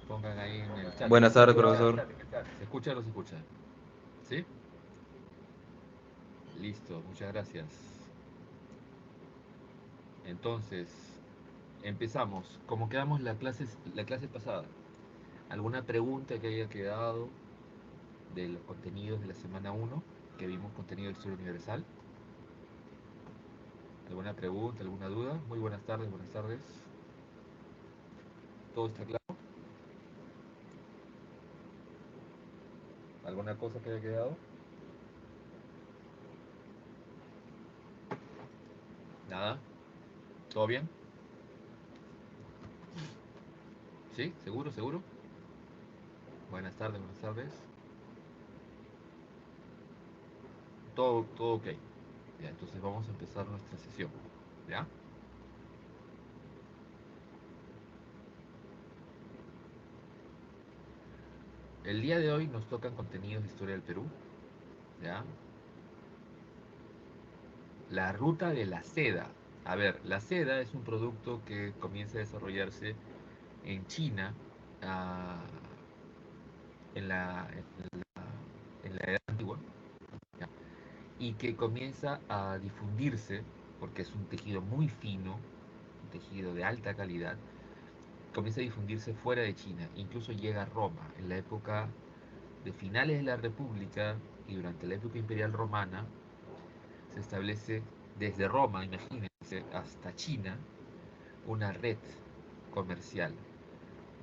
Pongan ahí en el chat. Buenas tardes, profesor. ¿Se escucha o no se escucha? ¿Sí? Listo, muchas gracias. Entonces, empezamos. Como quedamos la clase pasada. ¿Alguna pregunta que haya quedado de los contenidos de la semana uno? Que vimos contenido de historia universal. ¿Alguna pregunta, alguna duda? Muy buenas tardes, buenas tardes. ¿Todo está claro? ¿Alguna cosa que haya quedado? ¿Nada? ¿Todo bien? ¿Sí? ¿Seguro, seguro? Buenas tardes, buenas tardes. Todo ok. Ya, entonces vamos a empezar nuestra sesión. ¿Ya? El día de hoy nos tocan contenidos de historia del Perú. ¿Ya? La ruta de la seda. A ver, la seda es un producto que comienza a desarrollarse en China ah, en en la Edad Antigua, ¿ya? Y que comienza a difundirse, porque es un tejido muy fino, un tejido de alta calidad, comienza a difundirse fuera de China, incluso llega a Roma, en la época de finales de la República y durante la época imperial romana, se establece desde Roma, imagínense, hasta China, una red comercial.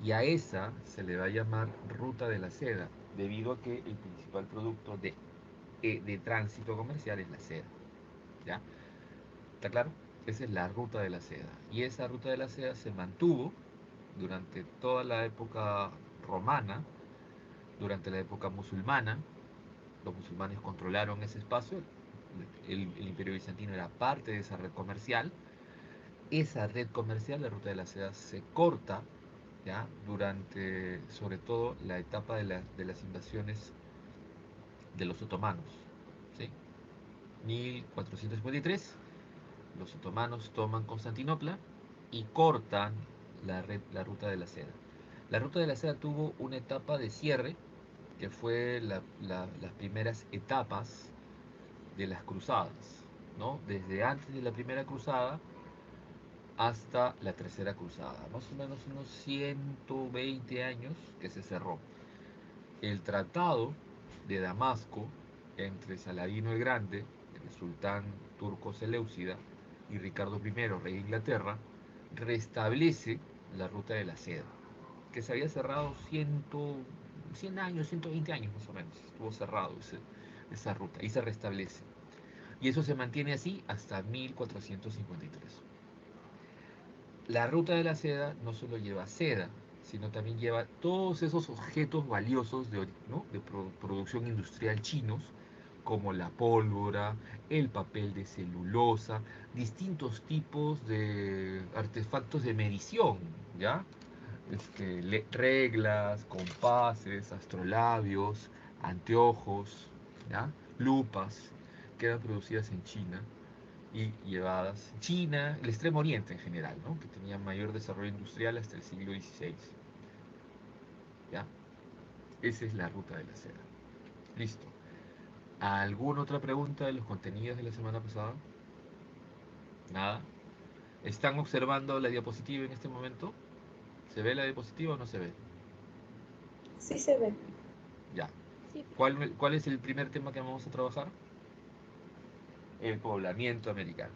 Y a esa se le va a llamar ruta de la seda, debido a que el principal producto de tránsito comercial es la seda. ¿Ya? ¿Está claro? Esa es la ruta de la seda. Y esa ruta de la seda se mantuvo durante toda la época romana, durante la época musulmana. Los musulmanes controlaron ese espacio. El imperio bizantino era parte de esa red comercial. Esa red comercial, la ruta de la seda, se corta, ¿ya? Durante sobre todo la etapa de las invasiones de los otomanos. ¿Sí? 1453, los otomanos toman Constantinopla y cortan la ruta de la seda. La ruta de la seda tuvo una etapa de cierre, que fue las primeras etapas de las cruzadas, ¿no? Desde antes de la primera cruzada hasta la tercera cruzada, más o menos unos 120 años que se cerró. El tratado de Damasco entre Saladino el Grande, el sultán turco Seleucida, y Ricardo I, rey de Inglaterra, restablece la ruta de la seda, que se había cerrado 100 años, 120 años más o menos, estuvo cerrado esa ruta y se restablece. Y eso se mantiene así hasta 1453. La ruta de la seda no solo lleva seda, sino también lleva todos esos objetos valiosos ¿no? de producción industrial chinos, como la pólvora, el papel de celulosa, distintos tipos de artefactos de medición, ¿ya? Reglas, compases, astrolabios, anteojos, ¿ya? Lupas, quedan producidas en China y llevadas China, el Extremo Oriente en general, ¿no? Que tenía mayor desarrollo industrial hasta el siglo XVI. ¿Ya? Esa es la ruta de la seda. Listo. ¿Alguna otra pregunta de los contenidos de la semana pasada? Nada. ¿Están observando la diapositiva en este momento? ¿Se ve la diapositiva o no se ve? Sí se ve. Ya. Sí, profe. ¿Cuál es el primer tema que vamos a trabajar? El poblamiento americano.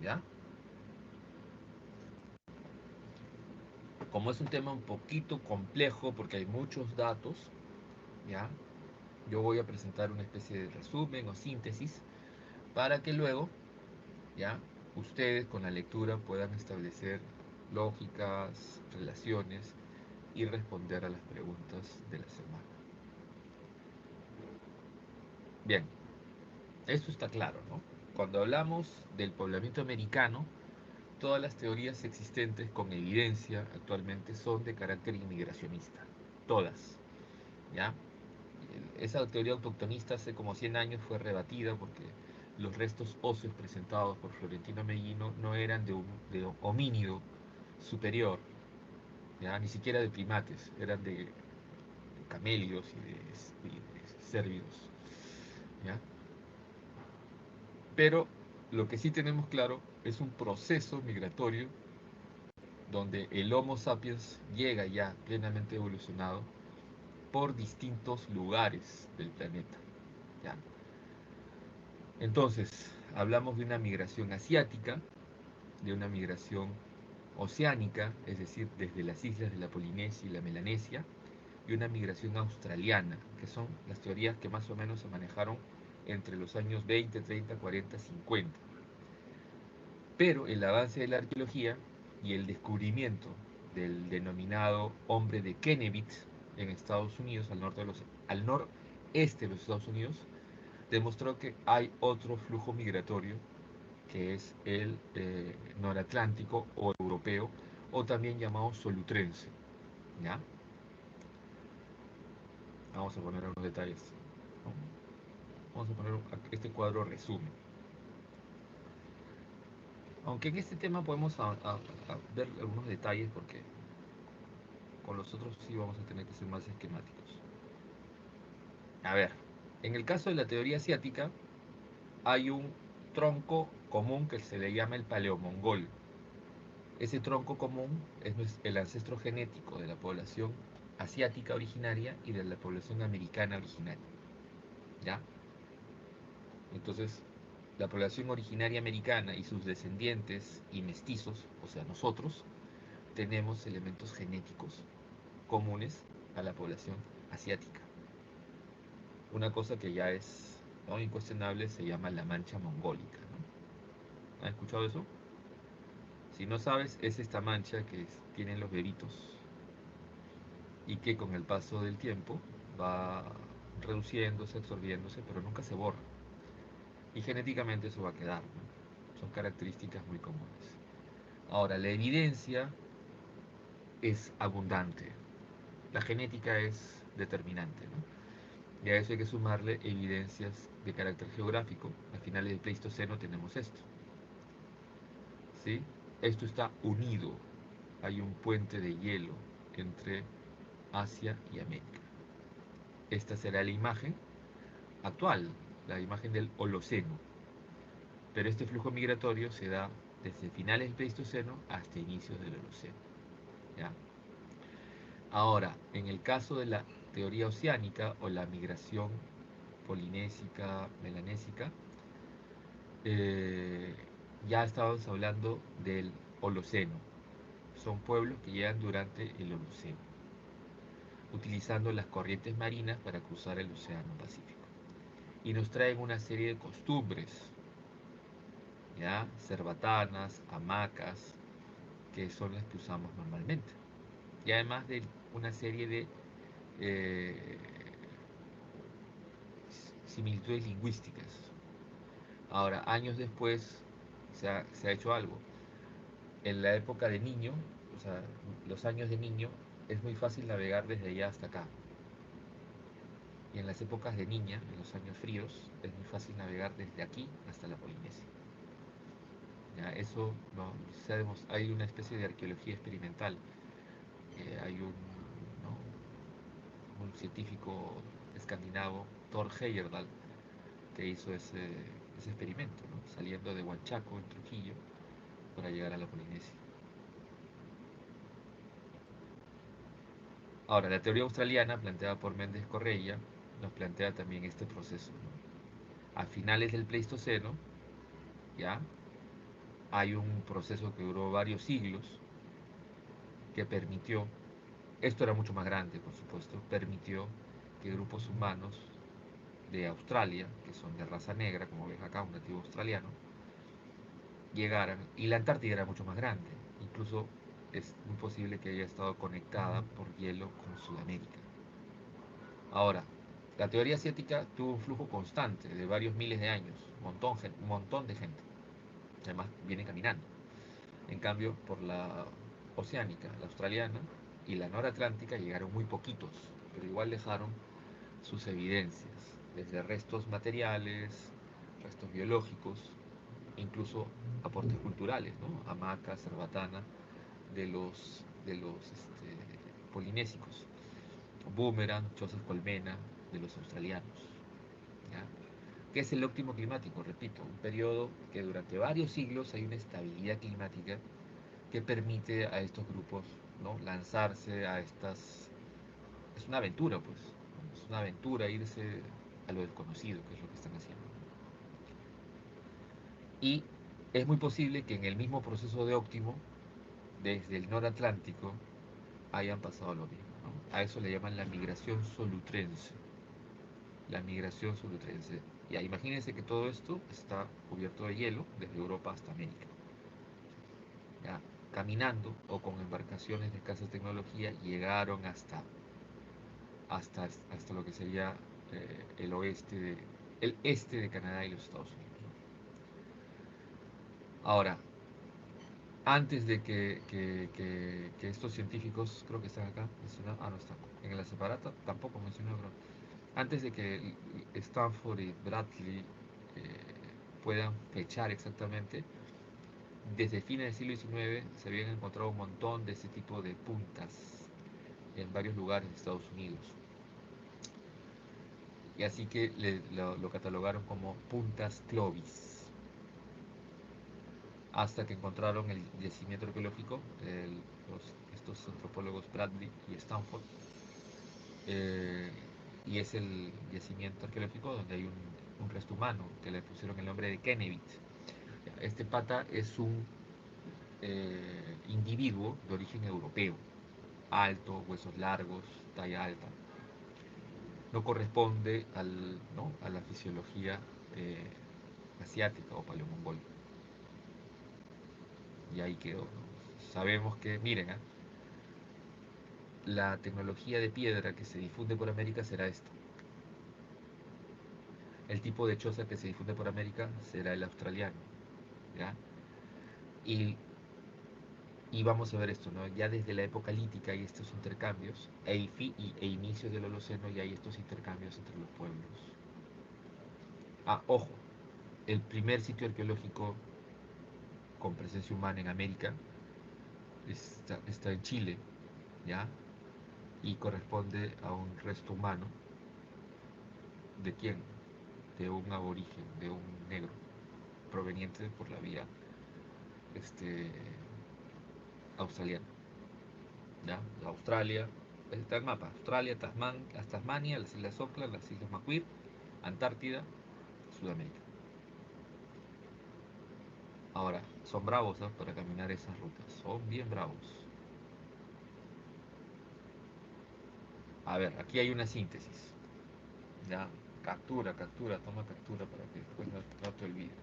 ¿Ya? Como es un tema un poquito complejo porque hay muchos datos, ¿ya? Yo voy a presentar una especie de resumen o síntesis para que luego, ¿ya? Ustedes con la lectura puedan establecer lógicas, relaciones y responder a las preguntas de la semana. Bien, esto está claro, ¿no? Cuando hablamos del poblamiento americano, todas las teorías existentes con evidencia actualmente son de carácter inmigracionista. Todas, ¿ya? Esa teoría autoctonista hace como 100 años fue rebatida porque los restos óseos presentados por Florentino Mellino no eran de un homínido superior, ¿ya? Ni siquiera de primates, eran de camelios y de cérvidos, ¿ya? Pero lo que sí tenemos claro es un proceso migratorio donde el Homo sapiens llega ya plenamente evolucionado por distintos lugares del planeta, ¿ya? Entonces, hablamos de una migración asiática, de una migración oceánica, es decir, desde las islas de la Polinesia y la Melanesia, y una migración australiana, que son las teorías que más o menos se manejaron entre los años 20, 30, 40, 50. Pero el avance de la arqueología y el descubrimiento del denominado hombre de Kennewick en Estados Unidos, al noreste de los Estados Unidos, demostró que hay otro flujo migratorio que es el noratlántico o europeo, o también llamado solutrense. ¿Ya? Vamos a poner algunos detalles, ¿no? Vamos a poner este cuadro resumen. Aunque en este tema podemos a ver algunos detalles porque con los otros sí vamos a tener que ser más esquemáticos. A ver, en el caso de la teoría asiática hay un tronco común que se le llama el paleomongol. Ese tronco común es el ancestro genético de la población asiática originaria y de la población americana originaria. ¿Ya? Entonces, la población originaria americana y sus descendientes y mestizos, o sea, nosotros, tenemos elementos genéticos comunes a la población asiática. Una cosa que ya es, ¿no?, incuestionable se llama la mancha mongólica, ¿no? ¿Has escuchado eso? Si no sabes, es esta mancha que tienen los bebitos y que con el paso del tiempo va reduciéndose, absorbiéndose, pero nunca se borra. Y genéticamente eso va a quedar, ¿no? Son características muy comunes. Ahora, la evidencia es abundante. La genética es determinante, ¿no? Y a eso hay que sumarle evidencias de carácter geográfico. A finales del Pleistoceno tenemos esto, ¿sí? Esto está unido. Hay un puente de hielo entre Asia y América. Esta será la imagen actual, la imagen del Holoceno. Pero este flujo migratorio se da desde finales del Pleistoceno hasta inicios del Holoceno, ¿ya? Ahora, en el caso de la teoría oceánica o la migración polinésica, melanésica, eh, ya estábamos hablando del Holoceno. Son pueblos que llegan durante el Holoceno, utilizando las corrientes marinas para cruzar el Océano Pacífico. Y nos traen una serie de costumbres, ¿ya? Cerbatanas, hamacas, que son las que usamos normalmente. Y además de una serie de eh, similitudes lingüísticas. Ahora, años después se ha hecho algo. En la época de niño, o sea, los años de niño, es muy fácil navegar desde allá hasta acá. Y en las épocas de niña, en los años fríos, es muy fácil navegar desde aquí hasta la Polinesia. ¿Ya? Eso no, hay una especie de arqueología experimental. Hay un científico escandinavo, Thor Heyerdahl, que hizo ese experimento, ¿no? Saliendo de Huanchaco, en Trujillo, para llegar a la Polinesia. Ahora, la teoría australiana, planteada por Méndez Correia, nos plantea también este proceso, ¿no? A finales del Pleistoceno, ya hay un proceso que duró varios siglos que permitió, esto era mucho más grande, por supuesto, permitió que grupos humanos de Australia, que son de raza negra, como ves acá, un nativo australiano, llegaran, y la Antártida era mucho más grande, incluso es muy posible que haya estado conectada por hielo con Sudamérica. Ahora, la teoría asiática tuvo un flujo constante de varios miles de años, un montón de gente, además viene caminando. En cambio, por la oceánica, la australiana y la noratlántica llegaron muy poquitos, pero igual dejaron sus evidencias, desde restos materiales, restos biológicos, incluso aportes culturales, ¿no? Hamaca, cerbatana, de los de los polinésicos, boomerang, chozas colmena de los australianos, ¿ya? ¿Qué es el óptimo climático? Repito, un periodo que durante varios siglos hay una estabilidad climática que permite a estos grupos, ¿no?, lanzarse a estas... Es una aventura, pues, ¿no? Es una aventura irse a lo desconocido, que es lo que están haciendo. Y es muy posible que en el mismo proceso de óptimo, desde el noratlántico, hayan pasado lo mismo, ¿no? A eso le llaman la migración solutrense. La migración solutrense. Ya, imagínense que todo esto está cubierto de hielo desde Europa hasta América. Ya, caminando o con embarcaciones de escasa tecnología llegaron hasta lo que sería el este de Canadá y los Estados Unidos. Ahora, antes de que estos científicos, creo que están acá, no están, en la separata tampoco mencioné, pero antes de que Stanford y Bradley puedan fechar exactamente, desde fines del siglo XIX se habían encontrado un montón de ese tipo de puntas en varios lugares de Estados Unidos. Y así que lo catalogaron como puntas Clovis. Hasta que encontraron el yacimiento arqueológico, estos antropólogos Bradley y Stanford. eh, y es el yacimiento arqueológico donde hay un resto humano que le pusieron el nombre de Kennevit. Este pata es un individuo de origen europeo, alto, huesos largos, talla alta. No corresponde ¿no?, a la fisiología asiática o paleomongol. Y ahí quedó, ¿no? Sabemos que, miren, la tecnología de piedra que se difunde por América será esta. El tipo de choza que se difunde por América será el australiano, ¿ya? Y, y vamos a ver esto, ¿no? Ya desde la época lítica hay estos intercambios, e inicios del Holoceno ya hay estos intercambios entre los pueblos. Ojo, el primer sitio arqueológico con presencia humana en América está en Chile, ¿ya? Y corresponde a un resto humano. ¿De quién? De un aborigen, de un negro, proveniente por la vía australiana, ¿ya? Australia, está el mapa, Australia, Tasmania, las Islas Auckland, las Islas Macquarie, Antártida, Sudamérica. Ahora, son bravos, ¿no?, para caminar esas rutas, son bien bravos. A ver, aquí hay una síntesis, ¿ya? Captura, toma captura para que después no te olvides.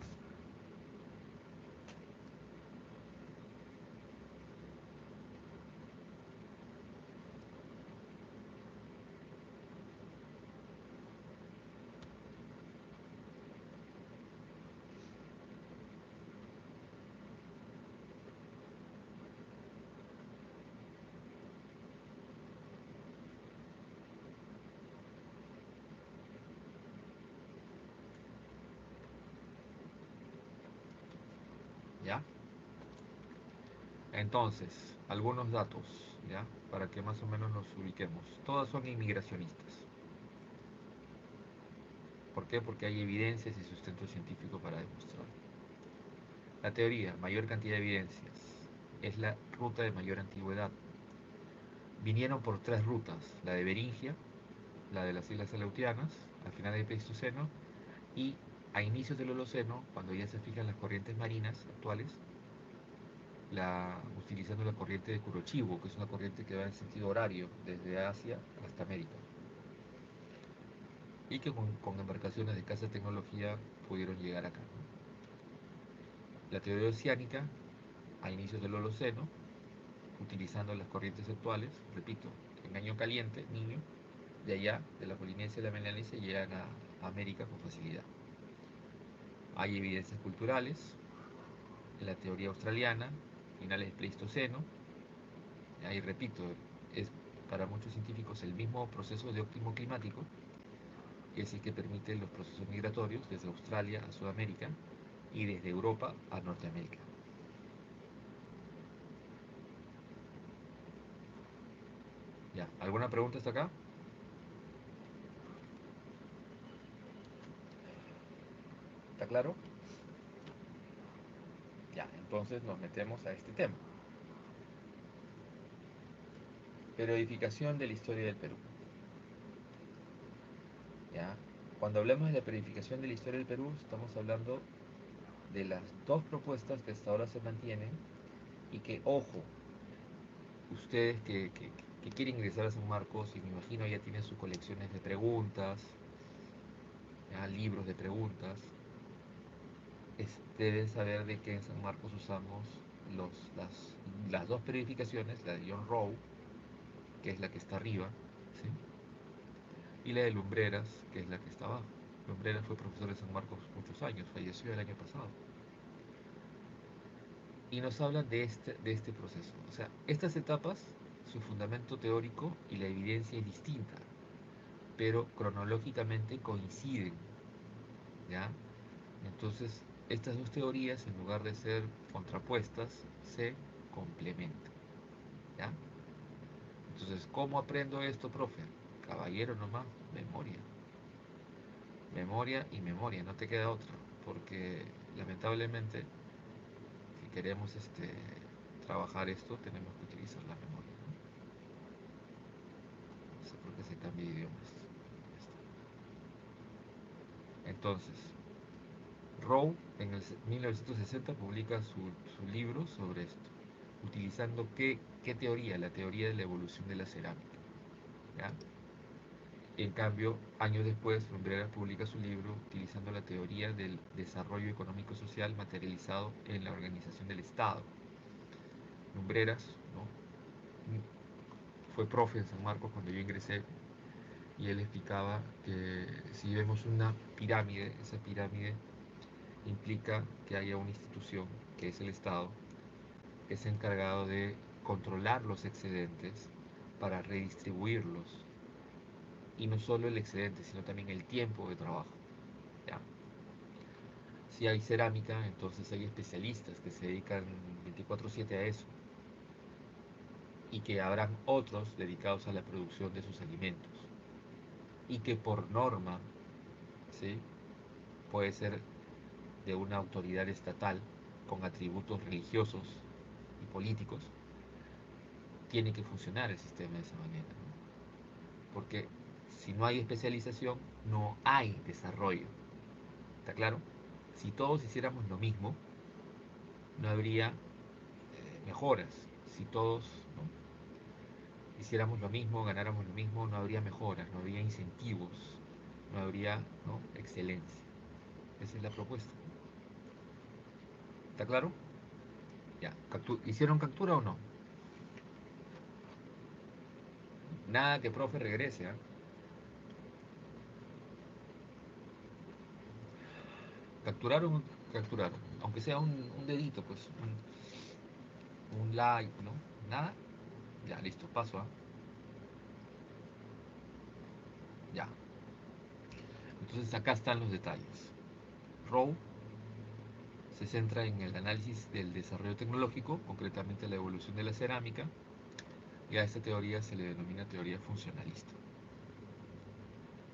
¿Ya? Entonces, algunos datos, ¿ya? Para que más o menos nos ubiquemos. Todas son inmigracionistas. ¿Por qué? Porque hay evidencias y sustento científico para demostrarlo. La teoría, mayor cantidad de evidencias, es la ruta de mayor antigüedad. Vinieron por tres rutas, la de Beringia, la de las Islas Aleutianas, al final del Pleistoceno, y a inicios del Holoceno, cuando ya se fijan las corrientes marinas actuales, utilizando la corriente de Kurochivo, que es una corriente que va en sentido horario desde Asia hasta América, y que con embarcaciones de escasa tecnología pudieron llegar acá. La teoría oceánica, a inicios del Holoceno, utilizando las corrientes actuales, repito, en año caliente, niño, de allá, de la Polinesia y la Melanesia, llegan a América con facilidad. Hay evidencias culturales, en la teoría australiana, finales del Pleistoceno, ahí repito, es para muchos científicos el mismo proceso de óptimo climático, que es el que permite los procesos migratorios desde Australia a Sudamérica y desde Europa a Norteamérica. Ya, ¿alguna pregunta hasta acá? ¿Está claro? Ya, entonces nos metemos a este tema. Periodificación de la historia del Perú. ¿Ya? Cuando hablamos de la periodificación de la historia del Perú, estamos hablando de las dos propuestas que hasta ahora se mantienen y que, ojo, ustedes que quieren ingresar a San Marcos, y me imagino ya tienen sus colecciones de preguntas, ya, libros de preguntas, deben saber de que en San Marcos usamos las dos periodificaciones, la de John Rowe, que es la que está arriba, ¿sí? Y la de Lumbreras, que es la que está abajo. Lumbreras fue profesor de San Marcos muchos años, falleció el año pasado. Y nos hablan de este proceso. O sea, estas etapas, su fundamento teórico y la evidencia es distinta, pero cronológicamente coinciden, ¿ya? Entonces, estas dos teorías, en lugar de ser contrapuestas, se complementan, ¿ya? Entonces, ¿cómo aprendo esto, profe? Caballero nomás, memoria. Memoria y memoria, no te queda otra, porque lamentablemente, si queremos trabajar esto, tenemos que utilizar la memoria, ¿no? No sé por qué se cambia de idiomas. Entonces, Rowe en el 1960 publica su libro sobre esto, utilizando ¿qué teoría? La teoría de la evolución de la cerámica, ¿ya? En cambio, años después, Lumbreras publica su libro utilizando la teoría del desarrollo económico-social materializado en la organización del Estado. Lumbreras, ¿no? Fue profe en San Marcos cuando yo ingresé y él explicaba que si vemos una pirámide, esa pirámide implica que haya una institución, que es el Estado, que es encargado de controlar los excedentes para redistribuirlos. Y no solo el excedente, sino también el tiempo de trabajo, ¿ya? Si hay cerámica, entonces hay especialistas que se dedican 24/7 a eso y que habrán otros dedicados a la producción de sus alimentos y que por norma, ¿sí?, puede ser de una autoridad estatal con atributos religiosos y políticos, tiene que funcionar el sistema de esa manera, ¿no? Porque si no hay especialización, no hay desarrollo. ¿Está claro? Si todos hiciéramos lo mismo, no habría mejoras. Si todos, ¿no?, hiciéramos lo mismo, ganáramos lo mismo, no habría mejoras, no habría incentivos, no habría, ¿no?, excelencia. Esa es la propuesta. ¿Está claro? Ya. ¿Hicieron captura o no? Nada que profe regrese, ¿eh? Capturaron, capturaron. Aunque sea un dedito, pues, un like, ¿no? Nada. Ya, listo, paso, ¿ah? Ya. Entonces acá están los detalles. Rowe se centra en el análisis del desarrollo tecnológico, concretamente la evolución de la cerámica, y a esta teoría se le denomina teoría funcionalista.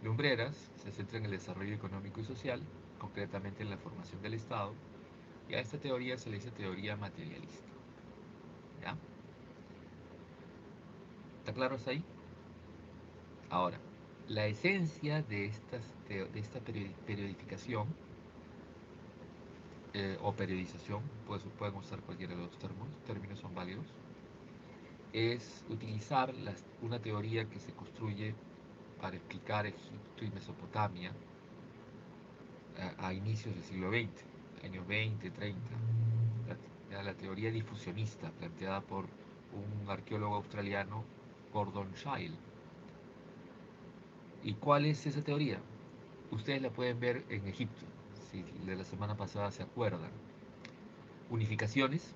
Lumbreras se centra en el desarrollo económico y social, concretamente en la formación del Estado, y a esta teoría se le dice teoría materialista. ¿Ya? ¿Está claro hasta ahí? Ahora, la esencia de esta periodificación o periodización, pueden usar cualquiera de los términos son válidos, es utilizar una teoría que se construye para explicar Egipto y Mesopotamia a inicios del siglo XX, años 20, 30. La teoría difusionista planteada por un arqueólogo australiano, Gordon Shile. ¿Y cuál es esa teoría? Ustedes la pueden ver en Egipto, si de la semana pasada se acuerdan. Unificaciones,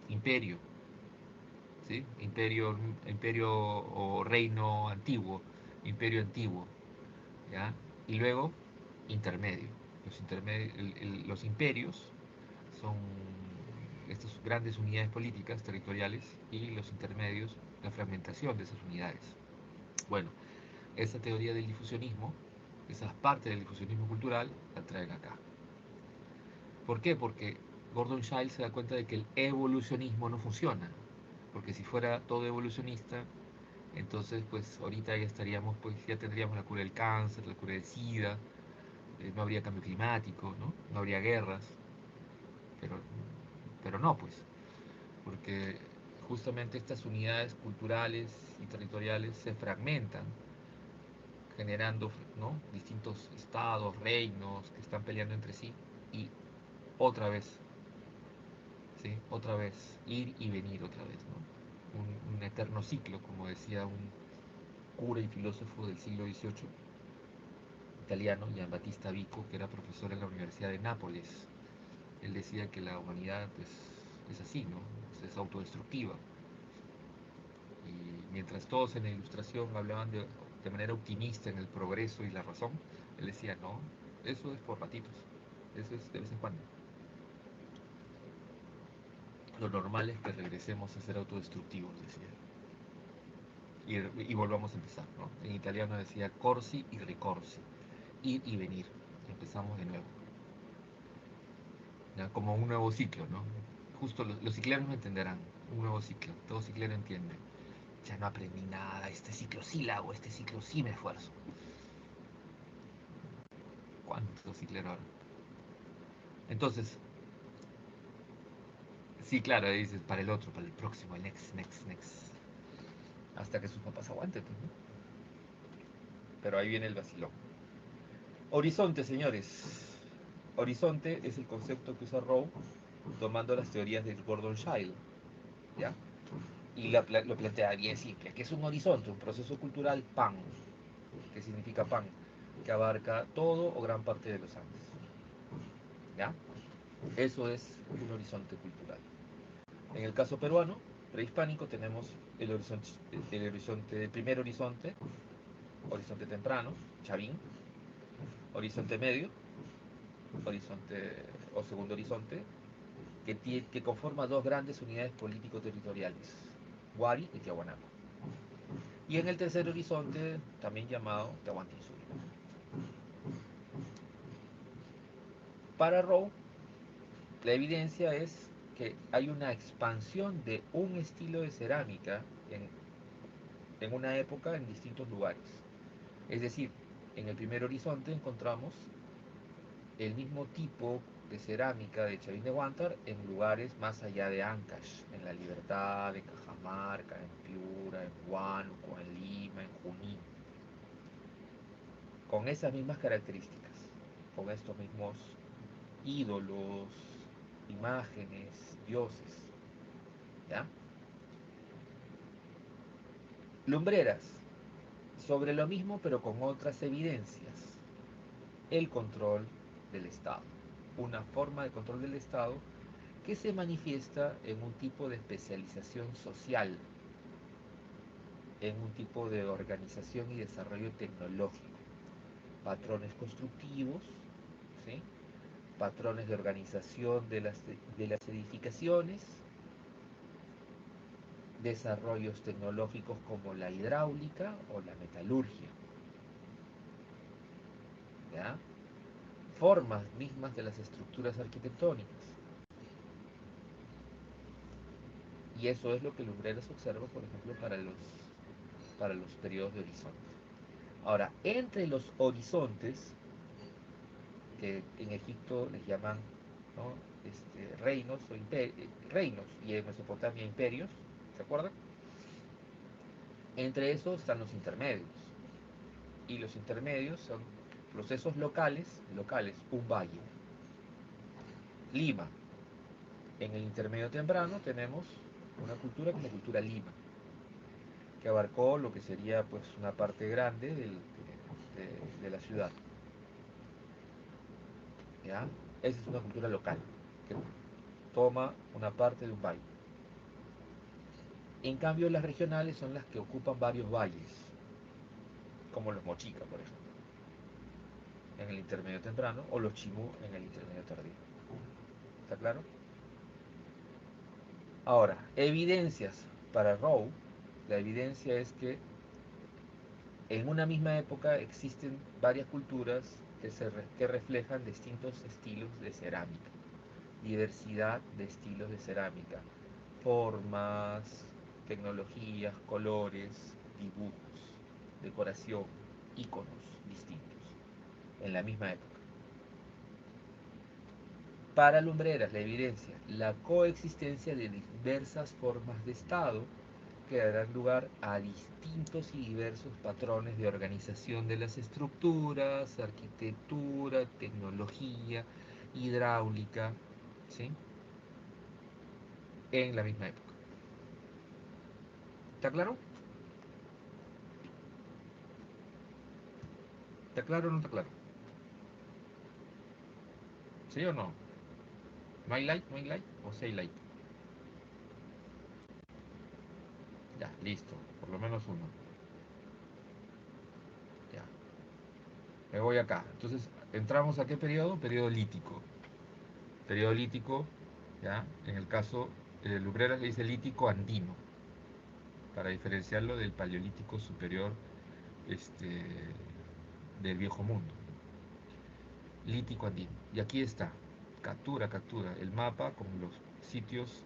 imperio, ¿sí? Imperio o reino antiguo, imperio antiguo, ¿ya? Y luego, intermedio. Los imperios son estas grandes unidades políticas territoriales y los intermedios la fragmentación de esas unidades. Bueno, esa teoría del difusionismo, esa parte del difusionismo cultural, la traen acá. ¿Por qué? Porque Gordon Childs se da cuenta de que el evolucionismo no funciona. Porque si fuera todo evolucionista, entonces pues ahorita ya estaríamos, pues ya tendríamos la cura del cáncer, la cura del SIDA, no habría cambio climático, ¿no? No habría guerras, pero, pero no, pues, porque justamente estas unidades culturales y territoriales se fragmentan, generando, ¿no?, distintos estados, reinos que están peleando entre sí, y otra vez, ¿sí? Otra vez, ir y venir otra vez, ¿no? Un eterno ciclo, como decía un cura y filósofo del siglo XVIII, italiano, Giambattista Vico, que era profesor en la Universidad de Nápoles. Él decía que la humanidad pues, es así, ¿no? Es autodestructiva. Y mientras todos en la ilustración hablaban de manera optimista en el progreso y la razón, él decía, no, eso es por ratitos, eso es de vez en cuando. Lo normal es que regresemos a ser autodestructivos, decía. Y volvamos a empezar, ¿no? En italiano decía corsi y ricorsi, ir y venir, empezamos de nuevo. ¿Ya? Como un nuevo ciclo, ¿no? Justo los cicleros me entenderán, un nuevo ciclo, todo ciclero entiende. Ya no aprendí nada, este ciclo sí la hago, este ciclo sí me esfuerzo. ¿Cuántos cicleros ahora? Entonces, sí, claro, dices, para el otro, para el próximo, el next, next, next. Hasta que sus papás aguanten, pues, ¿no? Pero ahí viene el vacilón. Horizonte, señores. Horizonte es el concepto que usa Rowe tomando las teorías de Gordon Childs, ¿ya? Y lo plantea bien simple, que es un horizonte, un proceso cultural pan, que significa pan, que abarca todo o gran parte de los Andes, ¿ya? Eso es un horizonte cultural. En el caso peruano, prehispánico, tenemos el primer horizonte, horizonte temprano, Chavín, horizonte medio, horizonte o segundo horizonte, que conforma dos grandes unidades político-territoriales, Huari y Tiahuanaco. Y en el tercer horizonte, también llamado Tahuantinsuyo. Para Rowe, la evidencia es que hay una expansión de un estilo de cerámica en una época en distintos lugares. Es decir, en el primer horizonte encontramos el mismo tipo de cerámica de Chavín de Huántar en lugares más allá de Ancash, en La Libertad, en Cajamarca, en Piura, en Huánuco, en Lima, en Junín, con esas mismas características, con estos mismos ídolos, imágenes, dioses, ¿ya? Lumbreras, sobre lo mismo pero con otras evidencias. El control del Estado. Una forma de control del Estado que se manifiesta en un tipo de especialización social, en un tipo de organización y desarrollo tecnológico, patrones constructivos, ¿sí?, patrones de organización de las edificaciones, desarrollos tecnológicos como la hidráulica o la metalurgia, ¿ya?, formas mismas de las estructuras arquitectónicas. Y eso es lo que Lumbreras observa, por ejemplo, para los periodos de horizonte. Ahora, entre los horizontes, que en Egipto les llaman, ¿no?, reinos, reinos, y en Mesopotamia imperios, ¿se acuerdan? Entre esos están los intermedios. Y los intermedios son procesos locales, un valle. Lima. En el intermedio temprano tenemos una cultura como cultura Lima, que abarcó lo que sería pues una parte grande de la ciudad. ¿Ya? Esa es una cultura local, que toma una parte de un valle. En cambio, las regionales son las que ocupan varios valles, como los Mochica, por ejemplo, en el intermedio temprano, o los Chimú en el intermedio tardío. ¿Está claro? Ahora, evidencias para Rowe. La evidencia es que en una misma época existen varias culturas que reflejan distintos estilos de cerámica, diversidad de estilos de cerámica, formas, tecnologías, colores, dibujos, decoración, iconos distintos en la misma época. Para Lumbreras, la evidencia, la coexistencia de diversas formas de Estado que darán lugar a distintos y diversos patrones de organización de las estructuras, arquitectura, tecnología, hidráulica, ¿sí? En la misma época. ¿Está claro? ¿Está claro o no está claro? ¿Sí o no? ¿No hay like? ¿No hay like? ¿O sí hay like? Ya, listo. Por lo menos uno. Ya. Me voy acá. Entonces, ¿entramos a qué periodo? Periodo lítico. Periodo lítico, ¿ya? En el caso, Lumbreras le dice lítico andino, para diferenciarlo del paleolítico superior, este, del viejo mundo. Lítico andino. Y aquí está. Captura el mapa con los sitios,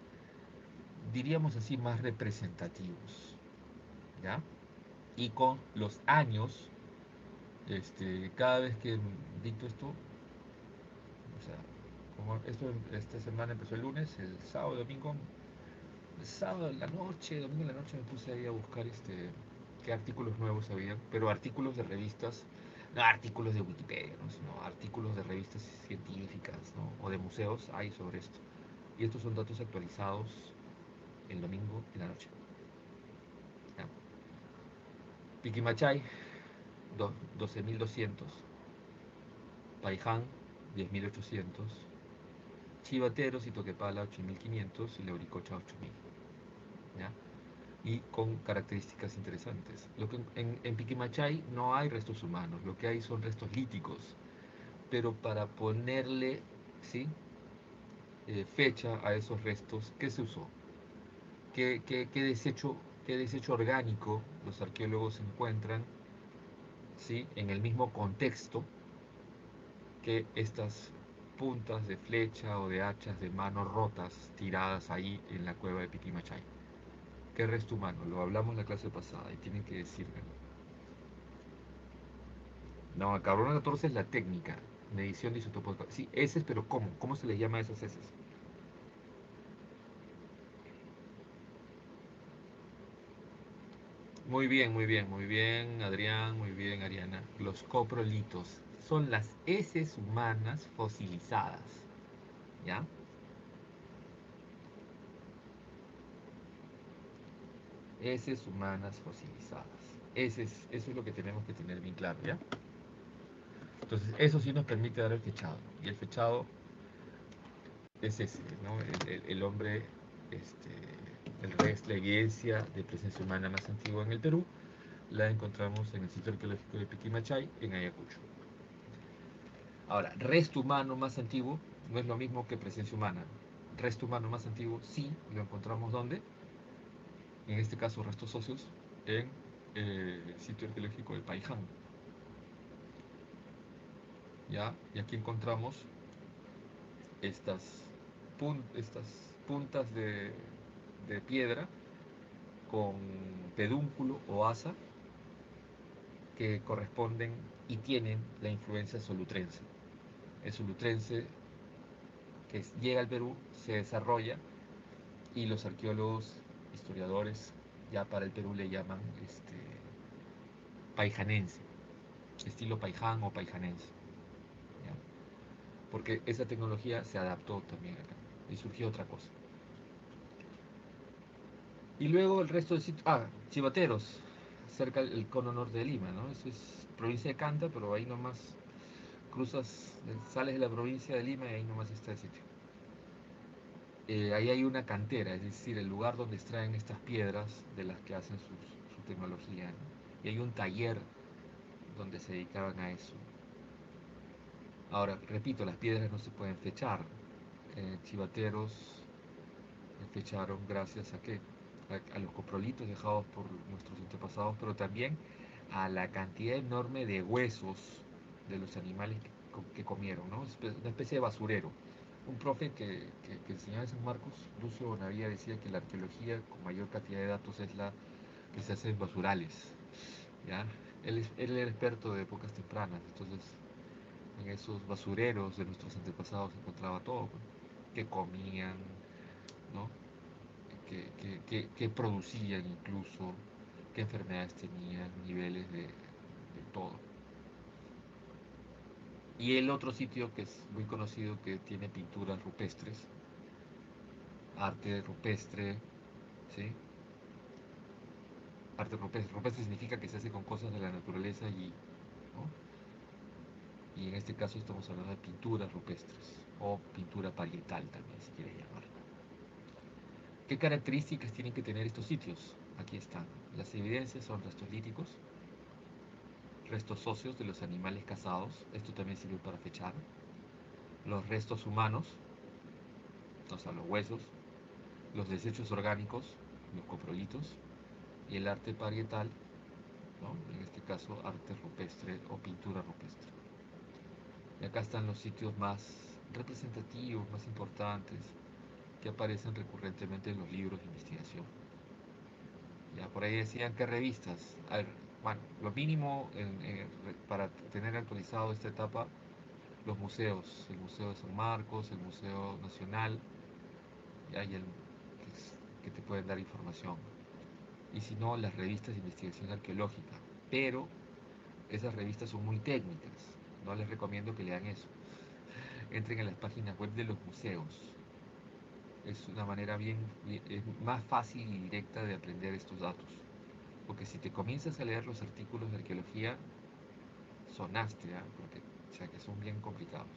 diríamos así, más representativos, ¿ya? Y con los años, cada vez que dicto esto, o sea, como esta semana empezó el lunes, el sábado, domingo, el sábado en la noche, domingo en la noche me puse ahí a buscar qué artículos nuevos había, pero artículos de revistas, no artículos de Wikipedia, ¿no? Sino artículos de revistas científicas, ¿no? O de museos hay sobre esto. Y estos son datos actualizados el domingo en la noche. ¿Ya? Piquimachay, 12.200. Paiján, 10.800. Chivateros y Toquepala, 8.500. Y Leuricocha, 8.000. ¿Ya? Y con características interesantes. En Piquimachay no hay restos humanos, lo que hay son restos líticos, pero para ponerle, ¿sí? Fecha a esos restos, ¿qué se usó? ¿Qué desecho orgánico los arqueólogos encuentran, ¿sí? En el mismo contexto que estas puntas de flecha o de hachas de mano rotas tiradas ahí en la cueva de Piquimachay? ¿Qué resto humano? Lo hablamos en la clase pasada y tienen que decirme. No, el carbono 14 es la técnica, medición de isótopos. Sí, heces, pero ¿cómo? ¿Cómo se les llama a esas heces? Muy bien, muy bien, muy bien, Adrián, muy bien, Ariana. Los coprolitos son las heces humanas fosilizadas, ¿ya? Heces humanas fosilizadas. Eso es lo que tenemos que tener bien claro, ¿ya? Entonces, eso sí nos permite dar el fechado. Y el fechado es ese, ¿no? El hombre, la evidencia de presencia humana más antigua en el Perú, la encontramos en el sitio arqueológico de Piquimachay, en Ayacucho. Ahora, resto humano más antiguo no es lo mismo que presencia humana. Resto humano más antiguo sí lo encontramos ¿dónde? En este caso, restos óseos en el sitio arqueológico de Paiján. ¿Ya? Y aquí encontramos estas, estas puntas de piedra con pedúnculo o asa que corresponden y tienen la influencia solutrense. El solutrense que llega al Perú se desarrolla y los arqueólogos, historiadores, ya para el Perú le llaman paijanense, estilo paiján o paijanense, ¿ya? Porque esa tecnología se adaptó también acá y surgió otra cosa. Y luego el resto de sitios, Chivateros, cerca del cono norte de Lima, ¿no? Eso es provincia de Canta, pero ahí nomás cruzas, sales de la provincia de Lima y ahí nomás está el sitio. Ahí hay una cantera, es decir, el lugar donde extraen estas piedras de las que hacen su tecnología, ¿no? Y hay un taller donde se dedicaban a eso. Ahora, repito, las piedras no se pueden fechar. Chivateros fecharon gracias a qué? a los coprolitos dejados por nuestros antepasados, pero también a la cantidad enorme de huesos de los animales que comieron, ¿no? Una especie de basurero. Un profe que enseñaba en San Marcos, Lucio Bonavía, decía que la arqueología con mayor cantidad de datos es la que se hace en basurales, ¿ya? Él era experto de épocas tempranas, entonces en esos basureros de nuestros antepasados se encontraba todo, pues, que comían, ¿no? Que producían incluso, qué enfermedades tenían, niveles de todo. Y el otro sitio que es muy conocido que tiene pinturas rupestres, arte rupestre, ¿sí? Arte rupestre, rupestre significa que se hace con cosas de la naturaleza ¿no? Y en este caso estamos hablando de pinturas rupestres o pintura parietal también, si quieres llamarla. ¿Qué características tienen que tener estos sitios? Aquí están. Las evidencias son restos líticos, restos óseos de los animales cazados, esto también sirve para fechar, los restos humanos, o sea, los huesos, los desechos orgánicos, los coprolitos, y el arte parietal, ¿no? En este caso arte rupestre o pintura rupestre. Y acá están los sitios más representativos, más importantes, que aparecen recurrentemente en los libros de investigación. Ya por ahí decían que revistas. A ver, bueno, lo mínimo para tener actualizado esta etapa, los museos, el Museo de San Marcos, el Museo Nacional, y hay que te pueden dar información. Y si no, las revistas de investigación arqueológica. Pero esas revistas son muy técnicas, no les recomiendo que lean eso. Entren en las páginas web de los museos. Es una manera es más fácil y directa de aprender estos datos. Porque si te comienzas a leer los artículos de arqueología, sonaste, ¿eh? Porque, o sea, que son bien complicados.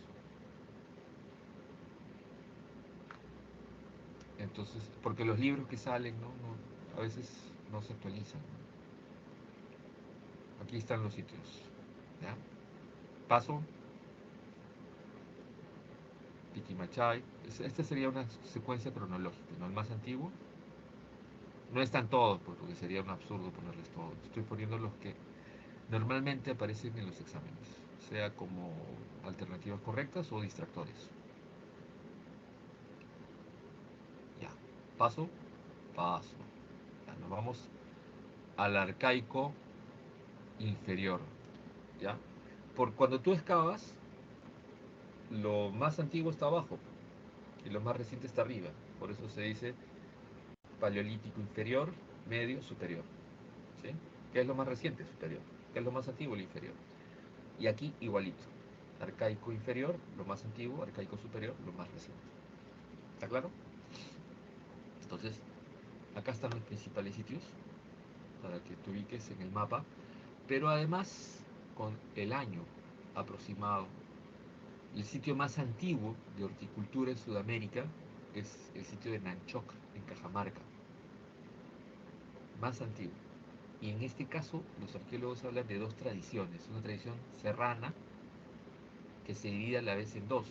Entonces, porque los libros que salen, a veces no se actualizan, ¿no? Aquí están los sitios. ¿Ya? Paso, Piquimachay. Esta sería una secuencia cronológica, ¿no? El más antiguo. No están todos, porque sería un absurdo ponerles todos. Estoy poniendo los que normalmente aparecen en los exámenes, sea como alternativas correctas o distractores. Ya, paso, paso. Ya, nos vamos al arcaico inferior. ¿Ya? Por cuando tú excavas, lo más antiguo está abajo y lo más reciente está arriba. Por eso se dice paleolítico inferior, medio, superior. ¿Sí? ¿Qué es lo más reciente? Superior. ¿Qué es lo más antiguo? El inferior. Y aquí igualito. Arcaico inferior, lo más antiguo, arcaico superior, lo más reciente. ¿Está claro? Entonces, acá están los principales sitios para que te ubiques en el mapa, pero además con el año aproximado. El sitio más antiguo de horticultura en Sudamérica es el sitio de Nanchoc, en Cajamarca. Más antiguo. Y en este caso, los arqueólogos hablan de dos tradiciones. Una tradición serrana, que se divide a la vez en dos.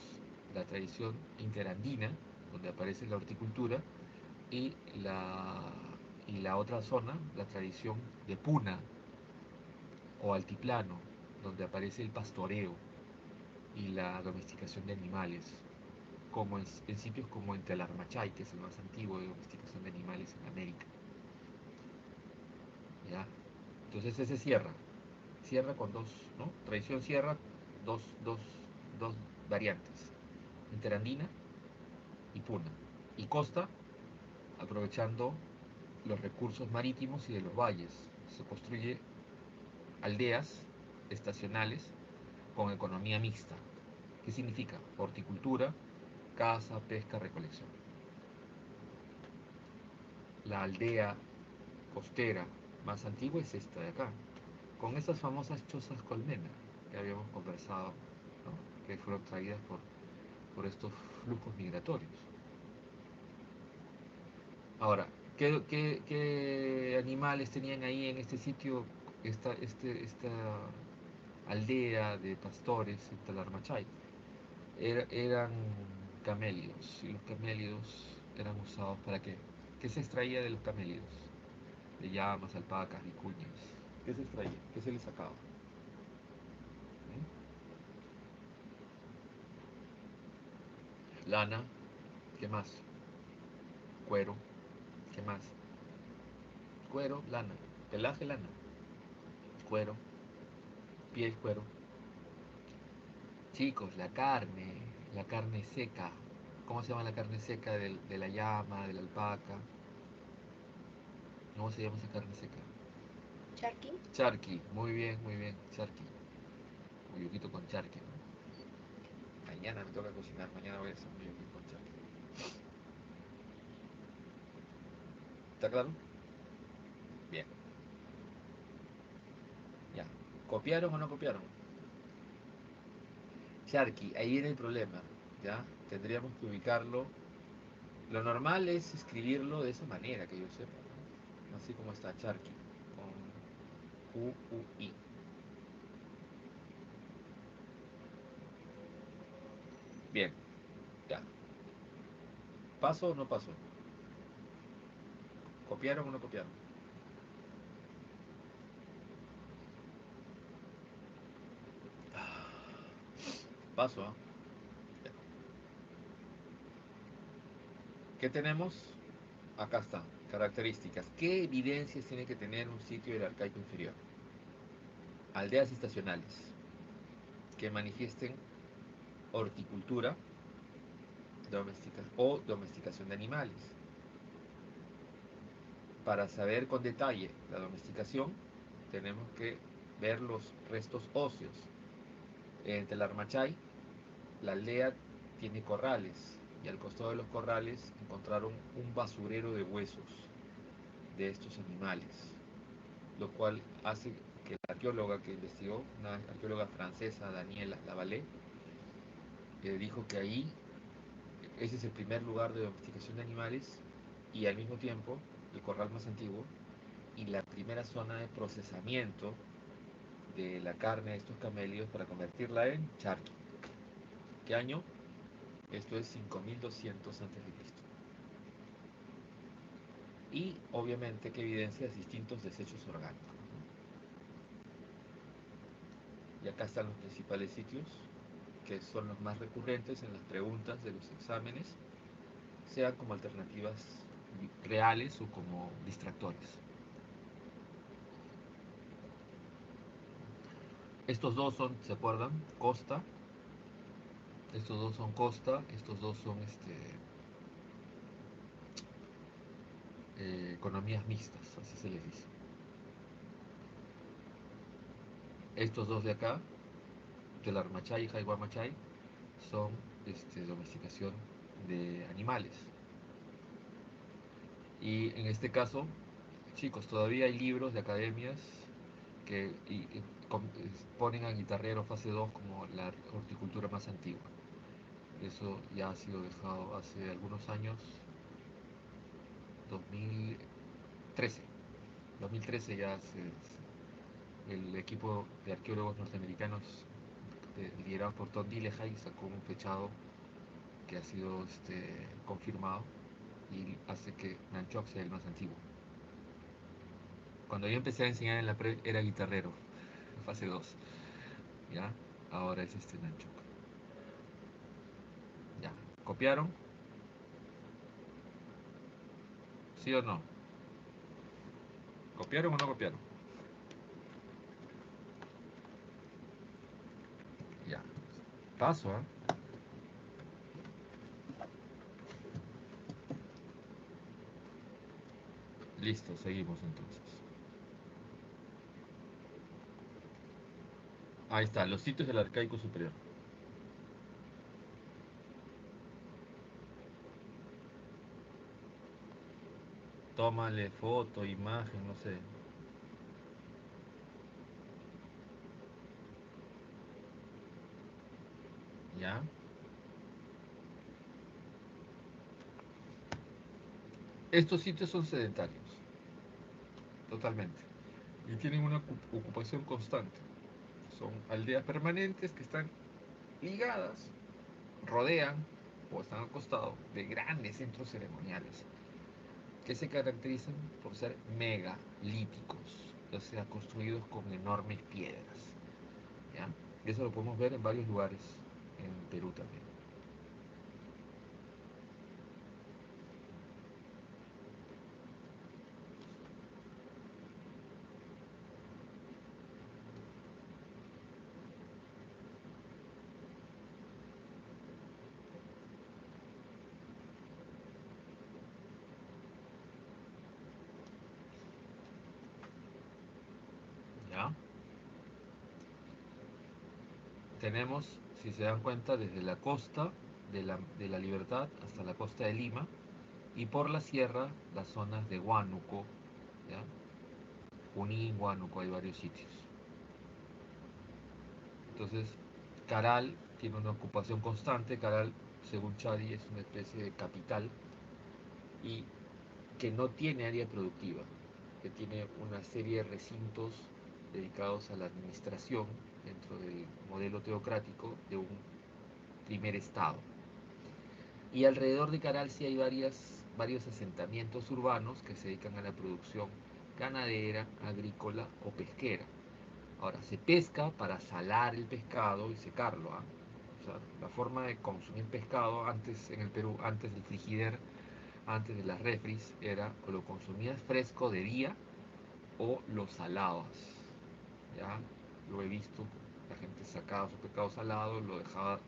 La tradición interandina, donde aparece la horticultura, y la otra zona, la tradición de puna o altiplano, donde aparece el pastoreo y la domesticación de animales, como en sitios como en Telarmachay, que es el más antiguo de domesticación de animales en América. ¿Ya? Entonces ese cierra con dos, ¿no? Tradición cierra dos variantes, interandina y puna. Y costa, aprovechando los recursos marítimos y de los valles. Se construye aldeas estacionales con economía mixta. ¿Qué significa? Horticultura, caza, pesca, recolección. La aldea costera más antigua es esta de acá, con esas famosas chozas colmena que habíamos conversado, ¿no? Que fueron traídas por estos flujos migratorios. Ahora, ¿qué animales tenían ahí en este sitio, esta aldea de pastores en Talarmachay? Eran camélidos, y los camélidos eran usados ¿para qué? ¿Qué se extraía de los camélidos? De llamas, alpacas, vicuñas. ¿Qué se extraía? ¿Qué se le sacaba? ¿Mm? Lana. ¿Qué más? Cuero. ¿Qué más? Cuero, lana. Pelaje, lana. Cuero. Piel, cuero. Chicos, la carne seca. ¿Cómo se llama la carne seca de la llama, de la alpaca? ¿Cómo se llama esa carne seca? Charqui. Charqui, muy bien, charqui. Uyuquito con charqui, ¿no? Mañana me toca cocinar, mañana voy a hacer un uyuquito con charqui. ¿Está claro? Bien, ya. ¿Copiaron o no copiaron? Charqui, ahí viene el problema, ¿ya? Tendríamos que ubicarlo. Lo normal es escribirlo de esa manera, que yo sepa, ¿no? Así como está charqui, con U-U-I. Bien, ya. ¿Paso o no paso? ¿Copiaron o no copiaron? Paso, ¿ah? Ya. ¿Qué tenemos? Acá está, características. ¿Qué evidencias tiene que tener un sitio del arcaico inferior? Aldeas estacionales que manifiesten horticultura o domesticación de animales. Para saber con detalle la domesticación, tenemos que ver los restos óseos. En Telarmachay, la aldea tiene corrales y al costado de los corrales encontraron un basurero de huesos de estos animales, lo cual hace que la arqueóloga que investigó, una arqueóloga francesa, Daniela Lavallee, dijo que ahí ese es el primer lugar de domesticación de animales y al mismo tiempo el corral más antiguo y la primera zona de procesamiento de la carne de estos camelios para convertirla en charqui. ¿Qué año? Esto es 5200 a.C. Y obviamente que evidencia distintos desechos orgánicos. Y acá están los principales sitios, que son los más recurrentes en las preguntas de los exámenes, sean como alternativas reales o como distractores. Estos dos son, ¿se acuerdan? Costa. Estos dos son costa, estos dos son economías mixtas, así se les dice. Estos dos de acá, Telarmachay y Jayguamachay, son domesticación de animales. Y en este caso, chicos, todavía hay libros de academias que ponen a guitarrero fase 2 como la horticultura más antigua. Eso ya ha sido dejado hace algunos años, 2013. 2013 ya el equipo de arqueólogos norteamericanos liderado por Todd Dillehay sacó un fechado que ha sido confirmado y hace que Nanchoc sea el más antiguo. Cuando yo empecé a enseñar en la pre era guitarrero, fase 2, ¿ya? Ahora es Nanchoc. ¿Ya? ¿Copiaron? ¿Sí o no? ¿Copiaron o no copiaron? Ya. Paso, ¿eh? Listo, seguimos entonces. Ahí está, los sitios del arcaico superior. Tómale foto, imagen, no sé. ¿Ya? Estos sitios son sedentarios, totalmente. Y tienen una ocupación constante. Son aldeas permanentes que están ligadas, rodean o están al costado de grandes centros ceremoniales. que se caracterizan por ser megalíticos, o sea, construidos con enormes piedras. ¿Ya? Y eso lo podemos ver en varios lugares en Perú también. ¿Ya? Tenemos, si se dan cuenta, desde la costa de la Libertad hasta la costa de Lima y por la sierra las zonas de Huánuco, ¿ya? Junín, Huánuco, hay varios sitios. Entonces, Caral tiene una ocupación constante. Caral, según Chadi, es una especie de capital y que no tiene área productiva, que tiene una serie de recintos dedicados a la administración dentro del modelo teocrático de un primer estado. Y alrededor de Caral sí hay varios asentamientos urbanos que se dedican a la producción ganadera, agrícola o pesquera. Ahora, se pesca para salar el pescado y secarlo. ¿Ah? O sea, la forma de consumir pescado antes en el Perú, antes del frigider, antes de las refris, era o lo consumías fresco de día o lo salabas. ¿Ya? Lo he visto, la gente sacaba su pescado salado, lo dejaba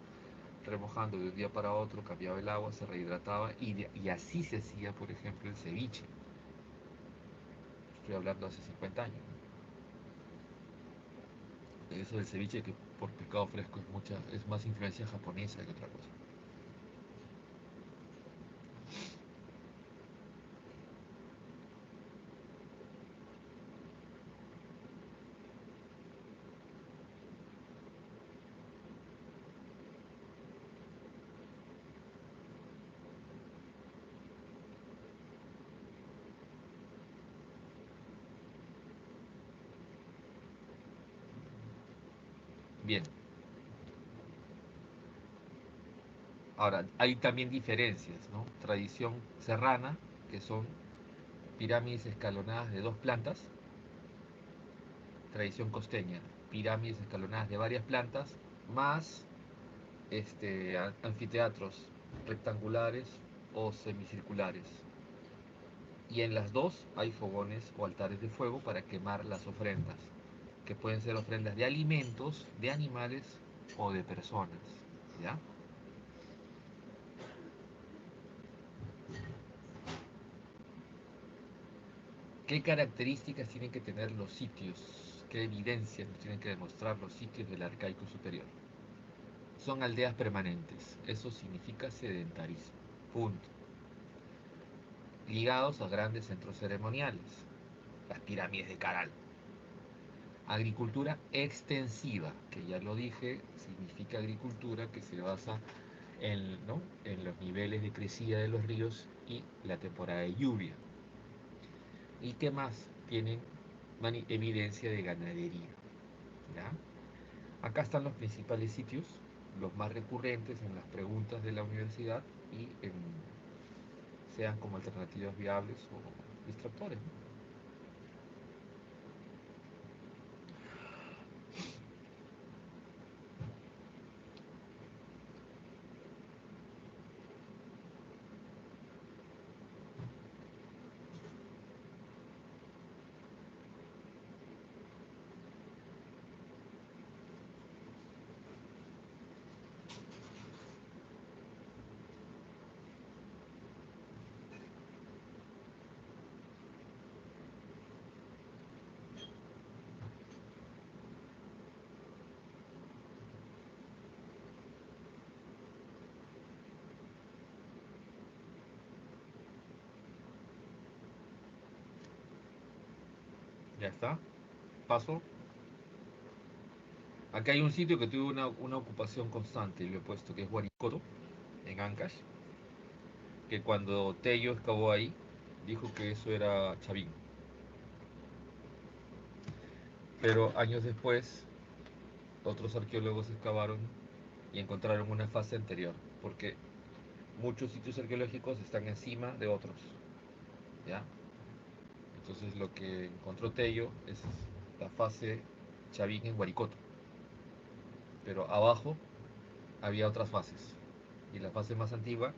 remojando de un día para otro, cambiaba el agua, se rehidrataba y así se hacía, por ejemplo, el ceviche. Estoy hablando hace 50 años. Eso del ceviche que por pescado fresco es más influencia japonesa que otra cosa. Bien, ahora hay también diferencias, ¿no? Tradición serrana, que son pirámides escalonadas de dos plantas. Tradición costeña, pirámides escalonadas de varias plantas, más anfiteatros rectangulares o semicirculares. Y en las dos hay fogones o altares de fuego para quemar las ofrendas, que pueden ser ofrendas de alimentos, de animales o de personas. ¿Ya? ¿Qué características tienen que tener los sitios? ¿Qué evidencias nos tienen que demostrar los sitios del arcaico superior? Son aldeas permanentes. Eso significa sedentarismo. Punto. Ligados a grandes centros ceremoniales. Las pirámides de Caral. Agricultura extensiva, que ya lo dije, significa agricultura que se basa ¿no? en los niveles de crecida de los ríos y la temporada de lluvia. ¿Y qué más? Tienen evidencia de ganadería. ¿Ya? Acá están los principales sitios, los más recurrentes en las preguntas de la universidad y sean como alternativas viables o distractores. ¿No? Ya está. Paso. Acá hay un sitio que tuvo una ocupación constante, y lo he puesto, que es Huaricoto, en Ancash, que cuando Tello excavó ahí, dijo que eso era Chavín. Pero años después, otros arqueólogos excavaron y encontraron una fase anterior, porque muchos sitios arqueológicos están encima de otros. ¿ya? Entonces lo que encontró Tello es la fase Chavín en Huaricoto, pero abajo había otras fases, y la fase más antigua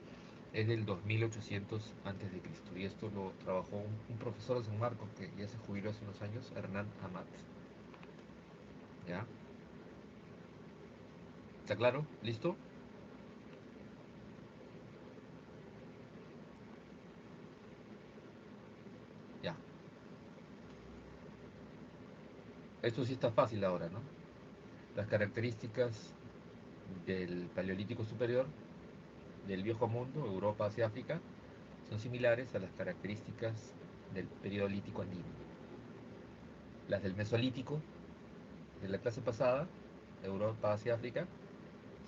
es del 2800 antes de Cristo, y esto lo trabajó un profesor de San Marcos que ya se jubiló hace unos años, Hernán Amat, ¿ya? ¿Está claro? ¿Listo? Ya. Esto sí está fácil ahora, ¿no? Las características del Paleolítico Superior, del Viejo Mundo, Europa, Asia, África, son similares a las características del periodo lítico andino. Las del Mesolítico, de la clase pasada, Europa, Asia, África,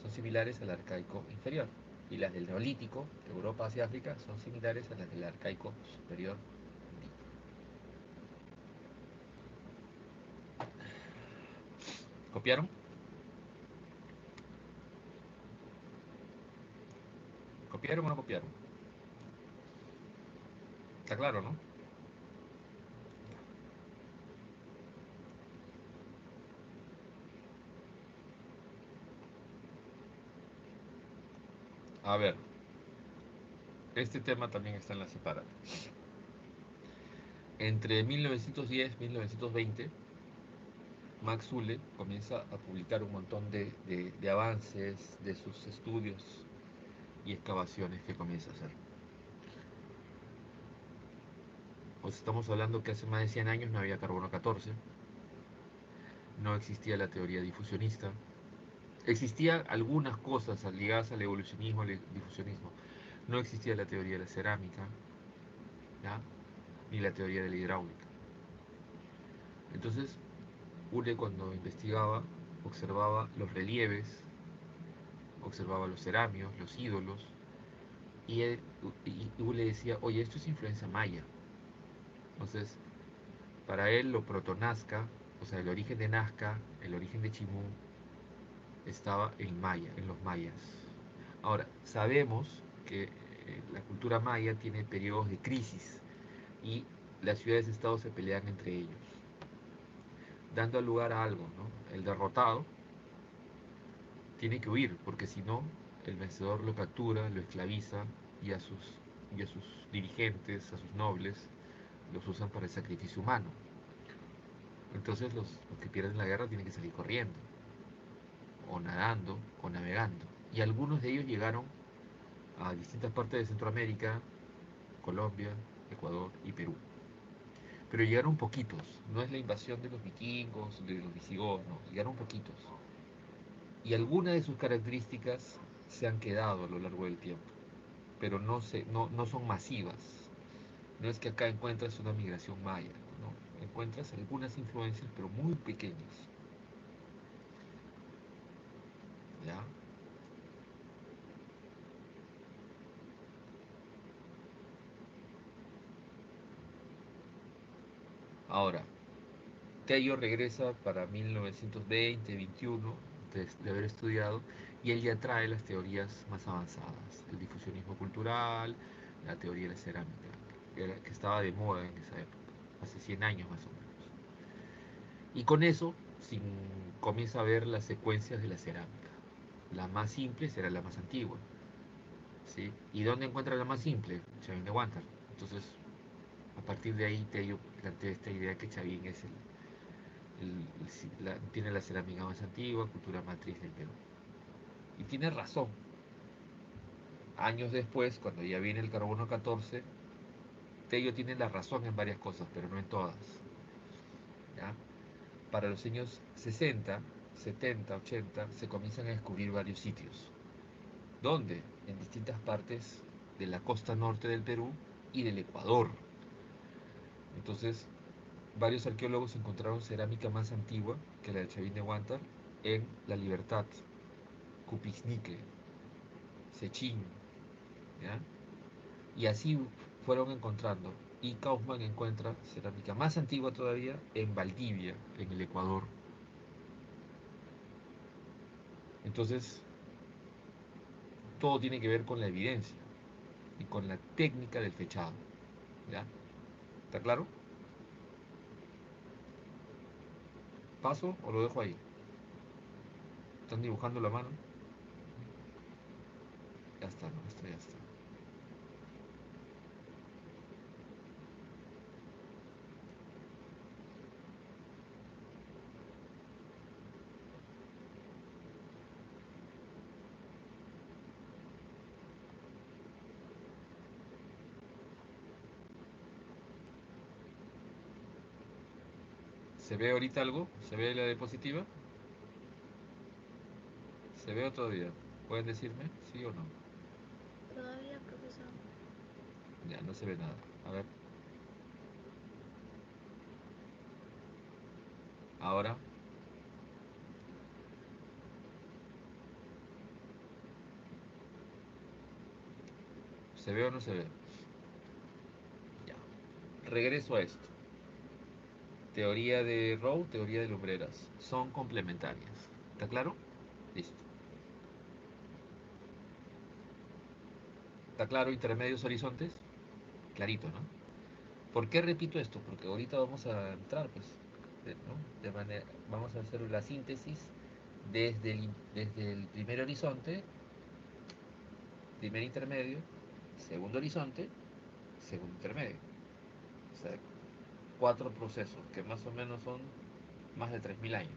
son similares al arcaico inferior. Y las del Neolítico, Europa, Asia, África, son similares a las del arcaico superior andino. ¿Copiaron? ¿Copiaron o no copiaron? Está claro, ¿no? A ver, este tema también está en la separata. Entre 1910 y 1920, Max Zule comienza a publicar un montón de avances de sus estudios y excavaciones que comienza a hacer. Pues estamos hablando que hace más de 100 años no había carbono 14, no existía la teoría difusionista, existían algunas cosas ligadas al evolucionismo, al difusionismo, no existía la teoría de la cerámica, ¿ya? Ni la teoría de la hidráulica. Entonces, Ule cuando investigaba, observaba los relieves, observaba los ceramios, los ídolos, y, Ule decía, oye, esto es influencia maya. Entonces, para él lo proto-nazca, o sea, el origen de Nazca, el origen de Chimú, estaba en Maya, en los mayas. Ahora, sabemos que la cultura maya tiene periodos de crisis y las ciudades-estados se pelean entre ellos, dando lugar a algo, ¿no? El derrotado tiene que huir, porque si no, el vencedor lo captura, lo esclaviza y a sus dirigentes, a sus nobles, los usan para el sacrificio humano. Entonces los que pierden la guerra tienen que salir corriendo, o nadando, o navegando. Y algunos de ellos llegaron a distintas partes de Centroamérica, Colombia, Ecuador y Perú. Pero llegaron poquitos, no es la invasión de los vikingos, de los visigodos, no, llegaron poquitos. Y algunas de sus características se han quedado a lo largo del tiempo, pero no son masivas. No es que acá encuentras una migración maya, no, encuentras algunas influencias, pero muy pequeñas. ¿Ya? Ahora, Tello regresa para 1920, 21, de haber estudiado, y él ya trae las teorías más avanzadas, el difusionismo cultural, la teoría de la cerámica, que estaba de moda en esa época, hace 100 años más o menos. Y con eso comienza a ver las secuencias de la cerámica. La más simple será la más antigua, ¿sí? ¿Y dónde encuentra la más simple? Chavín de Huántar. Entonces, a partir de ahí Tello plantea esta idea que Chavín es tiene la cerámica más antigua, cultura matriz del Perú. Y tiene razón. Años después, cuando ya viene el carbono 14, Tello tiene la razón en varias cosas, pero no en todas. ¿Ya? Para los años 60, 70, 80, se comienzan a descubrir varios sitios. ¿Dónde? En distintas partes de la costa norte del Perú y del Ecuador. Entonces, varios arqueólogos encontraron cerámica más antigua que la de Chavín de Huántar en La Libertad, Cupixnique, Sechín, ¿ya? Y así fueron encontrando. Y Kaufman encuentra cerámica más antigua todavía en Valdivia, en el Ecuador. Entonces, todo tiene que ver con la evidencia y con la técnica del fechado, ¿ya? ¿Está claro? ¿Paso o lo dejo ahí? ¿Están dibujando la mano? Ya está, no, esto ya está. ¿Se ve ahorita algo? ¿Se ve la diapositiva? ¿Se ve todavía? ¿Pueden decirme sí o no? Todavía, profesor. Ya, no se ve nada. A ver. Ahora. ¿Se ve o no se ve? Ya. Regreso a esto. Teoría de Rowe, teoría de lumbreras. Son complementarias. ¿Está claro? Listo. ¿Está claro intermedios horizontes? Clarito, ¿no? ¿Por qué repito esto? Porque ahorita vamos a entrar, pues, ¿no? Vamos a hacer la síntesis desde el primer horizonte, primer intermedio, segundo horizonte, segundo intermedio. O sea, 4 procesos que más o menos son más de 3000 años.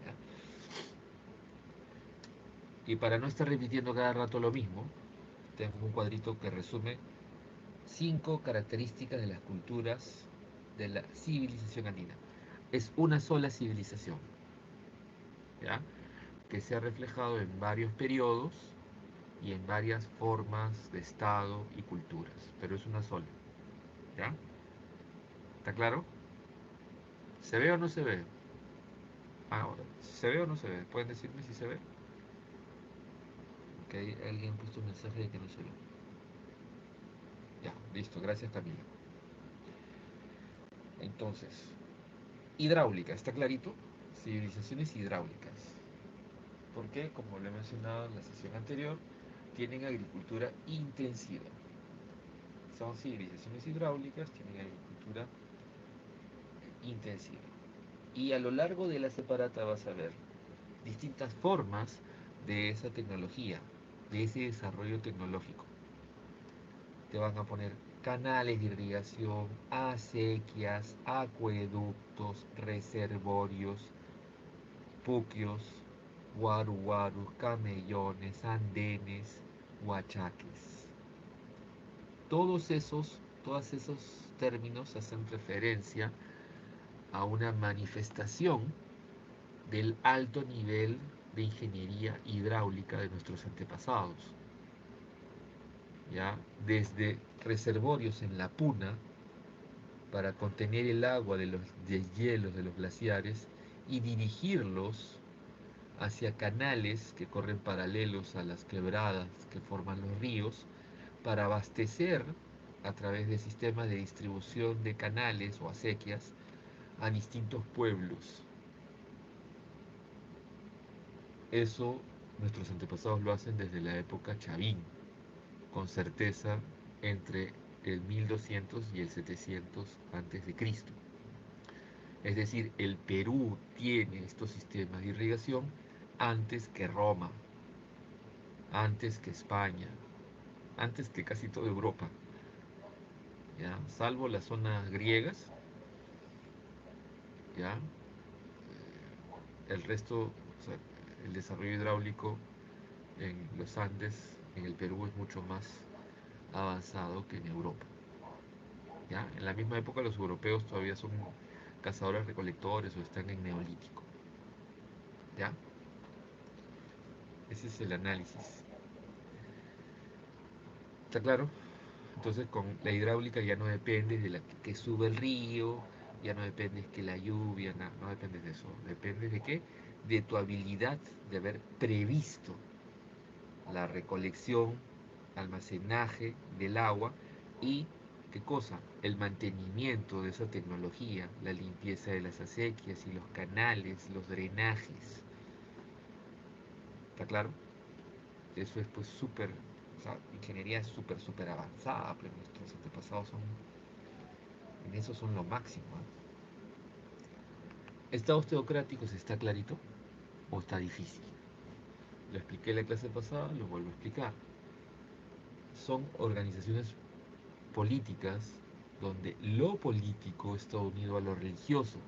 ¿Ya? Y para no estar repitiendo cada rato lo mismo, tengo un cuadrito que resume 5 características de las culturas de la civilización andina. Es una sola civilización, ¿ya? Que se ha reflejado en varios periodos y en varias formas de Estado y culturas, pero es una sola, ¿ya? ¿Está claro? ¿Se ve o no se ve? Ahora, ¿se ve o no se ve? ¿Pueden decirme si se ve? Ok, alguien ha puesto un mensaje de que no se ve. Ya, listo, gracias Camila. Entonces, hidráulica, ¿está clarito? Civilizaciones hidráulicas. Porque, como lo he mencionado en la sesión anterior, tienen agricultura intensiva. Son civilizaciones hidráulicas, tienen agricultura intensiva. Y a lo largo de la separata vas a ver distintas formas de esa tecnología, de ese desarrollo tecnológico. Te van a poner canales de irrigación, acequias, acueductos, reservorios, puquios, guaruguarus, camellones, andenes, huachaques. Todos esos términos hacen referencia a una manifestación del alto nivel de ingeniería hidráulica de nuestros antepasados. ¿Ya? Desde reservorios en la puna para contener el agua de los deshielos de los glaciares y dirigirlos hacia canales que corren paralelos a las quebradas que forman los ríos para abastecer a través de sistemas de distribución de canales o acequias a distintos pueblos. Eso nuestros antepasados lo hacen desde la época Chavín, con certeza entre el 1200 y el 700 antes de Cristo. Es decir, el Perú tiene estos sistemas de irrigación antes que Roma, antes que España, antes que casi toda Europa, ¿ya? Salvo las zonas griegas, ¿ya? El resto, o sea, el desarrollo hidráulico en los Andes, en el Perú, es mucho más avanzado que en Europa. ¿Ya? En la misma época los europeos todavía son cazadores recolectores o están en neolítico. ¿Ya? Ese es el análisis. ¿Está claro? Entonces con la hidráulica ya no depende de la que sube el río, ya no depende de que la lluvia, no depende de eso. Depende de qué? De tu habilidad de haber previsto la recolección, almacenaje del agua y, ¿qué cosa? El mantenimiento de esa tecnología, la limpieza de las acequias y los canales, los drenajes. ¿Está claro? Eso es pues súper, o sea, ingeniería súper avanzada, pero nuestros antepasados son En eso son lo máximo, ¿eh? Estados teocráticos, ¿está clarito o está difícil? Lo expliqué en la clase pasada, lo vuelvo a explicar. Son organizaciones políticas donde lo político está unido a lo religioso,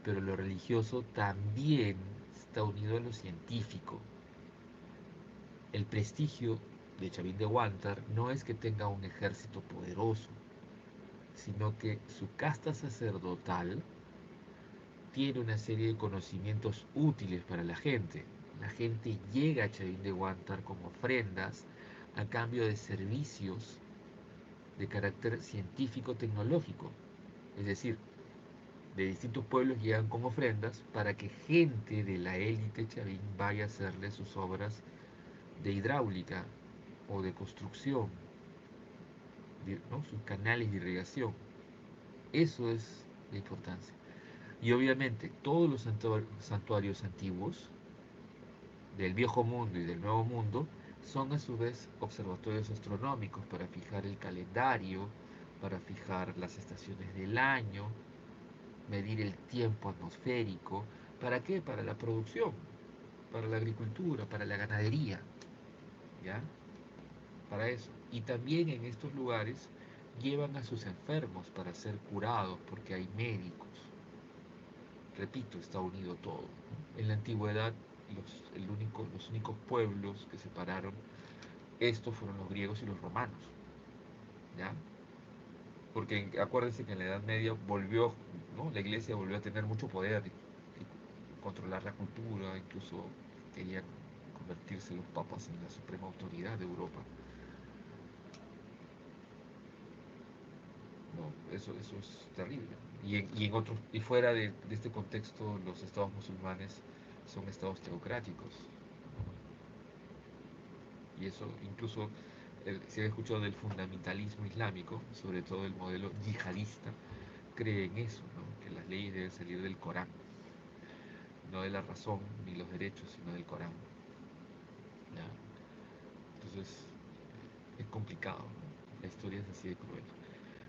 pero lo religioso también está unido a lo científico. El prestigio de Chavín de Huántar no es que tenga un ejército poderoso, sino que su casta sacerdotal tiene una serie de conocimientos útiles para la gente. La gente llega a Chavín de Huántar como ofrendas a cambio de servicios de carácter científico-tecnológico. Es decir, de distintos pueblos llegan con ofrendas para que gente de la élite chavín vaya a hacerle sus obras de hidráulica o de construcción, ¿no? Sus canales de irrigación. Eso es la importancia. Y obviamente todos los santuarios antiguos del viejo mundo y del nuevo mundo son a su vez observatorios astronómicos para fijar el calendario, para fijar las estaciones del año, medir el tiempo atmosférico. ¿Para qué? Para la producción, para la agricultura, para la ganadería, ¿ya? Para eso. Y también en estos lugares llevan a sus enfermos para ser curados porque hay médicos. Repito, está unido todo. En la antigüedad, los únicos pueblos que separaron esto fueron los griegos y los romanos, ¿ya? Porque acuérdense que en la Edad Media volvió, ¿no? La iglesia volvió a tener mucho poder y controlar la cultura, incluso querían convertirse los papas en la suprema autoridad de Europa. No, eso es terrible. En otros, y fuera de este contexto, los estados musulmanes son estados teocráticos. Y eso incluso, se ha escuchado del fundamentalismo islámico, sobre todo el modelo yihadista, cree en eso, ¿no? Que las leyes deben salir del Corán, no de la razón ni los derechos, sino del Corán. ¿Ya? Entonces es complicado, ¿no? La historia es así de cruel.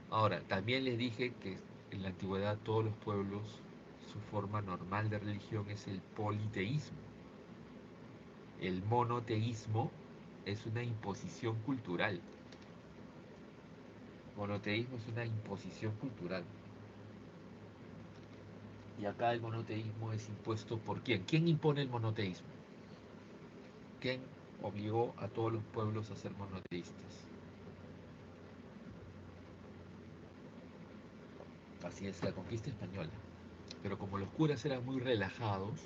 Ahora, también les dije que en la antigüedad todos los pueblos, su forma normal de religión es el politeísmo. El monoteísmo es una imposición cultural. Monoteísmo es una imposición cultural. Y acá el monoteísmo es impuesto por quién. ¿Quién impone el monoteísmo? ¿Quién obligó a todos los pueblos a ser monoteístas? Así es, la conquista española. Pero como los curas eran muy relajados,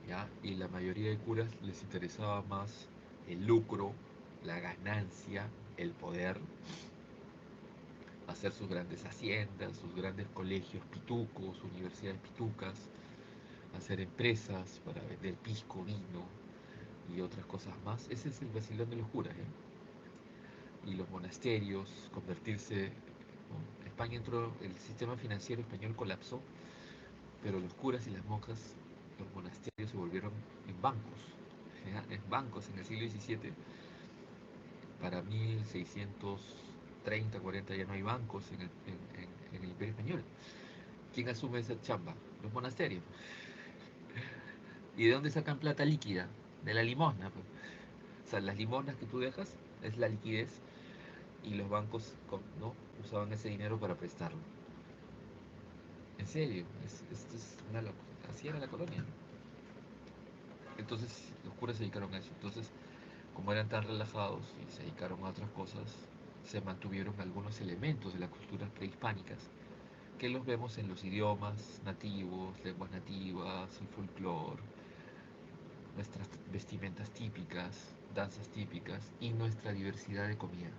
¿ya? Y la mayoría de curas les interesaba más el lucro, la ganancia, el poder, hacer sus grandes haciendas, sus grandes colegios pitucos, universidades pitucas, hacer empresas para vender pisco, vino y otras cosas más. Ese es el vacilón de los curas, ¿eh? Y los monasterios, convertirse, ¿no? España entró, el sistema financiero español colapsó, pero los curas y las monjas, los monasterios se volvieron en bancos, ¿ya? En bancos en el siglo XVII. Para 1630, 40 ya no hay bancos en el Imperio Español. ¿Quién asume esa chamba? Los monasterios. ¿Y de dónde sacan plata líquida? De la limosna, pues. O sea, las limosnas que tú dejas es la liquidez y los bancos, ¿no? Usaban ese dinero para prestarlo. En serio, esto es una locura. Así era la colonia. Entonces los curas se dedicaron a eso. Entonces, como eran tan relajados y se dedicaron a otras cosas, se mantuvieron algunos elementos de las culturas prehispánicas que los vemos en los idiomas nativos, lenguas nativas, el folclore, nuestras vestimentas típicas, danzas típicas y nuestra diversidad de comida.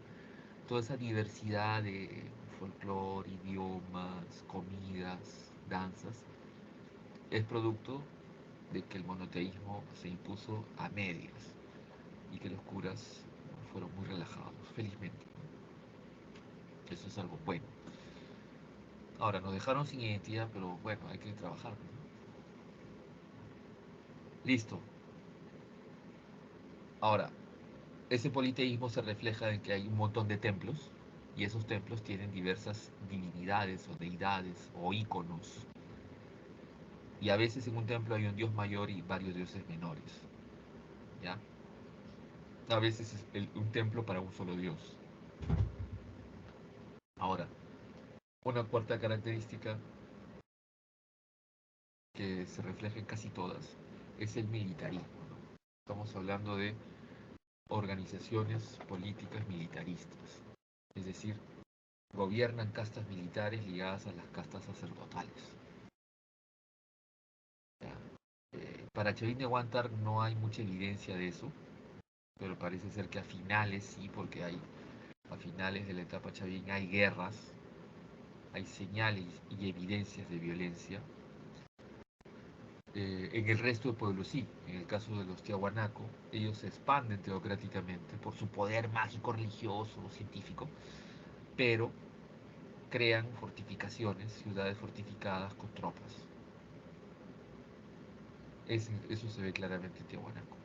Toda esa diversidad de folclore, idiomas, comidas, danzas, es producto de que el monoteísmo se impuso a medias y que los curas fueron muy relajados, felizmente. Eso es algo bueno. Ahora, nos dejaron sin identidad, pero bueno, hay que trabajar, ¿no? Listo. Ahora, ese politeísmo se refleja en que hay un montón de templos, Y esos templos tienen diversas divinidades o deidades o íconos. Y a veces en un templo hay un dios mayor y varios dioses menores. ¿Ya? A veces es un templo para un solo dios. Ahora, una cuarta característica que se refleja en casi todas es el militarismo, ¿no? Estamos hablando de organizaciones políticas militaristas, es decir, gobiernan castas militares ligadas a las castas sacerdotales. ¿Ya? Para Chavín de Huántar no hay mucha evidencia de eso, pero parece ser que a finales sí, porque a finales de la etapa Chavín hay guerras, hay señales y evidencias de violencia. En el resto del pueblo sí, en el caso de los Tiahuanaco, ellos se expanden teocráticamente por su poder mágico, religioso, científico, pero crean fortificaciones, ciudades fortificadas con tropas. Eso se ve claramente en Tiahuanaco.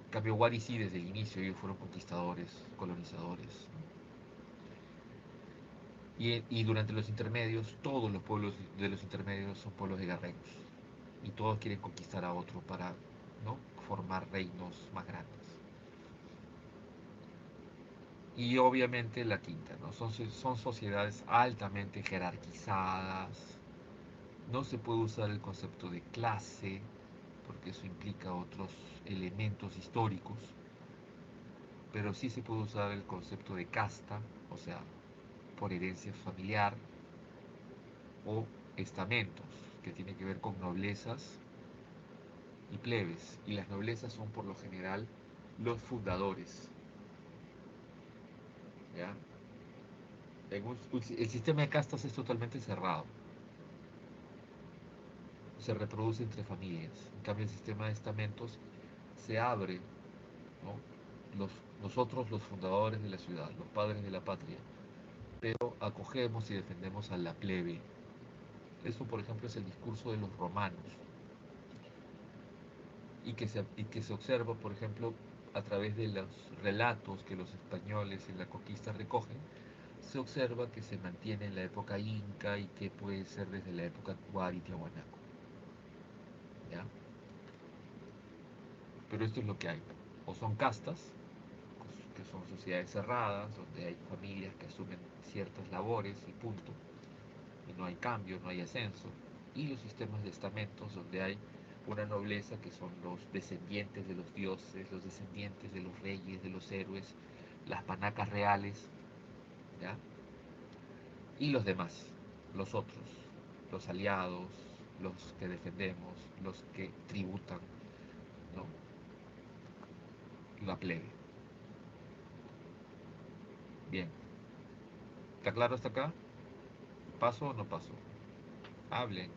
En cambio, Wari sí, desde el inicio, ellos fueron conquistadores, colonizadores. Y durante los intermedios, todos los pueblos de los intermedios son pueblos de guerreros. Y todos quieren conquistar a otro para, ¿no?, formar reinos más grandes. Y obviamente la quinta, ¿no? Son sociedades altamente jerarquizadas. No se puede usar el concepto de clase, porque eso implica otros elementos históricos, pero sí se puede usar el concepto de casta, o sea, por herencia familiar, o estamentos, que tiene que ver con noblezas y plebes. Y las noblezas son por lo general los fundadores. ¿Ya? El sistema de castas es totalmente cerrado, se reproduce entre familias. En cambio, el sistema de estamentos se abre, ¿no? Nosotros, los fundadores de la ciudad, los padres de la patria, pero acogemos y defendemos a la plebe. Eso, por ejemplo, es el discurso de los romanos y que se observa, por ejemplo, a través de los relatos que los españoles en la conquista recogen, se observa que se mantiene en la época inca y que puede ser desde la época Tuari y Tiahuanaco. ¿Ya? Pero esto es lo que hay. O son castas, que son sociedades cerradas, donde hay familias que asumen ciertas labores y punto, y no hay cambio, no hay ascenso, y los sistemas de estamentos, donde hay una nobleza que son los descendientes de los dioses, los descendientes de los reyes, de los héroes, las panacas reales, ¿ya? Y los demás, los otros, los aliados, los que defendemos, los que tributan, ¿no? La plebe. Bien, ¿está claro hasta acá? ¿Paso o no paso? Hablen,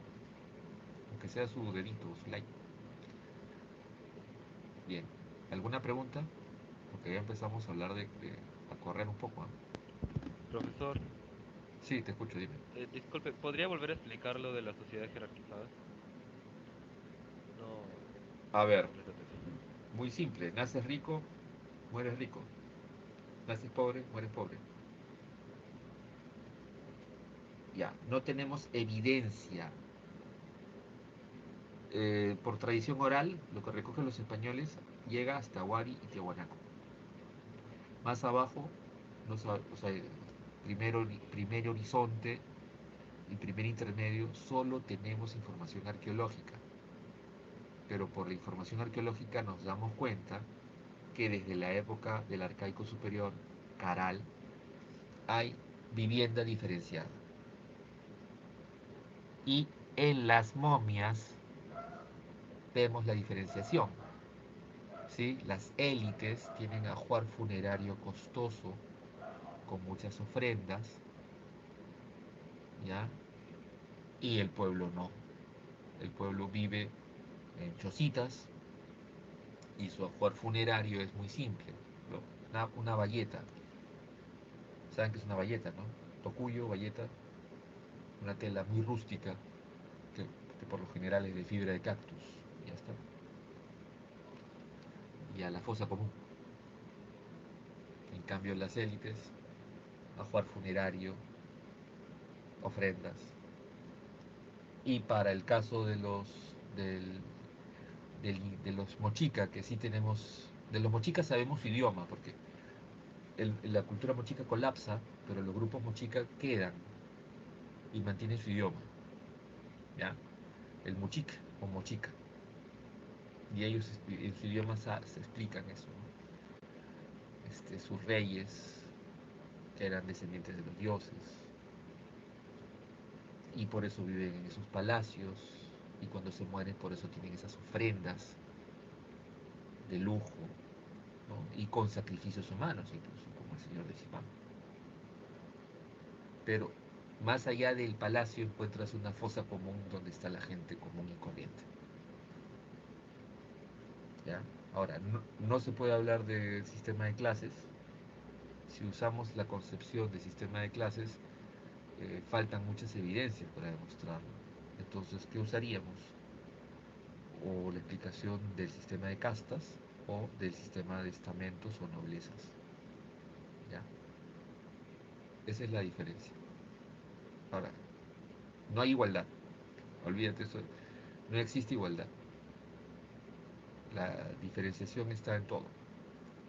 aunque sea su dedito, su like. Bien, ¿alguna pregunta? Porque ya empezamos a hablar a correr un poco, ¿eh? Profesor, Sí, te escucho, dime. disculpe, ¿podría volver a explicar lo de las sociedades jerarquizadas? No, A ver, no presté atención. muy simple, naces rico, mueres rico. Naces pobre, mueres pobre. Ya, no tenemos evidencia. Por tradición oral, lo que recogen los españoles llega hasta Huari y Tiahuanaco. Más abajo, no, o sea, primer horizonte y primer intermedio, solo tenemos información arqueológica. Pero por la información arqueológica nos damos cuenta que desde la época del Arcaico Superior, Caral, hay vivienda diferenciada. Y en las momias vemos la diferenciación. ¿Sí? Las élites tienen ajuar funerario costoso, con muchas ofrendas, ¿ya? Y el pueblo no. El pueblo vive en chocitas y su ajuar funerario es muy simple. Una bayeta. ¿Saben qué es una bayeta, no? Tocuyo, bayeta, una tela muy rústica que por lo general es de fibra de cactus. Y ya está. Y a la fosa común. En cambio, las élites ajuar funerario, ofrendas. Y para el caso de los mochica, que sí tenemos, de los mochicas sabemos su idioma, porque la cultura mochica colapsa, pero los grupos mochica quedan y mantienen su idioma, ¿ya? El mochica o mochica. Y ellos en su idioma se explican eso, ¿no? Sus reyes, que eran descendientes de los dioses, y por eso viven en esos palacios, y cuando se mueren por eso tienen esas ofrendas de lujo, ¿no? Y con sacrificios humanos incluso, como el señor de Zipán. Pero más allá del palacio encuentras una fosa común donde está la gente común y corriente. ¿Ya? Ahora, no se puede hablar de sistema de clases. Si usamos la concepción de sistema de clases, faltan muchas evidencias para demostrarlo. Entonces, ¿qué usaríamos? O la explicación del sistema de castas o del sistema de estamentos o noblezas. ¿Ya? Esa es la diferencia. Ahora, no hay igualdad. Olvídate eso. No existe igualdad. La diferenciación está en todo.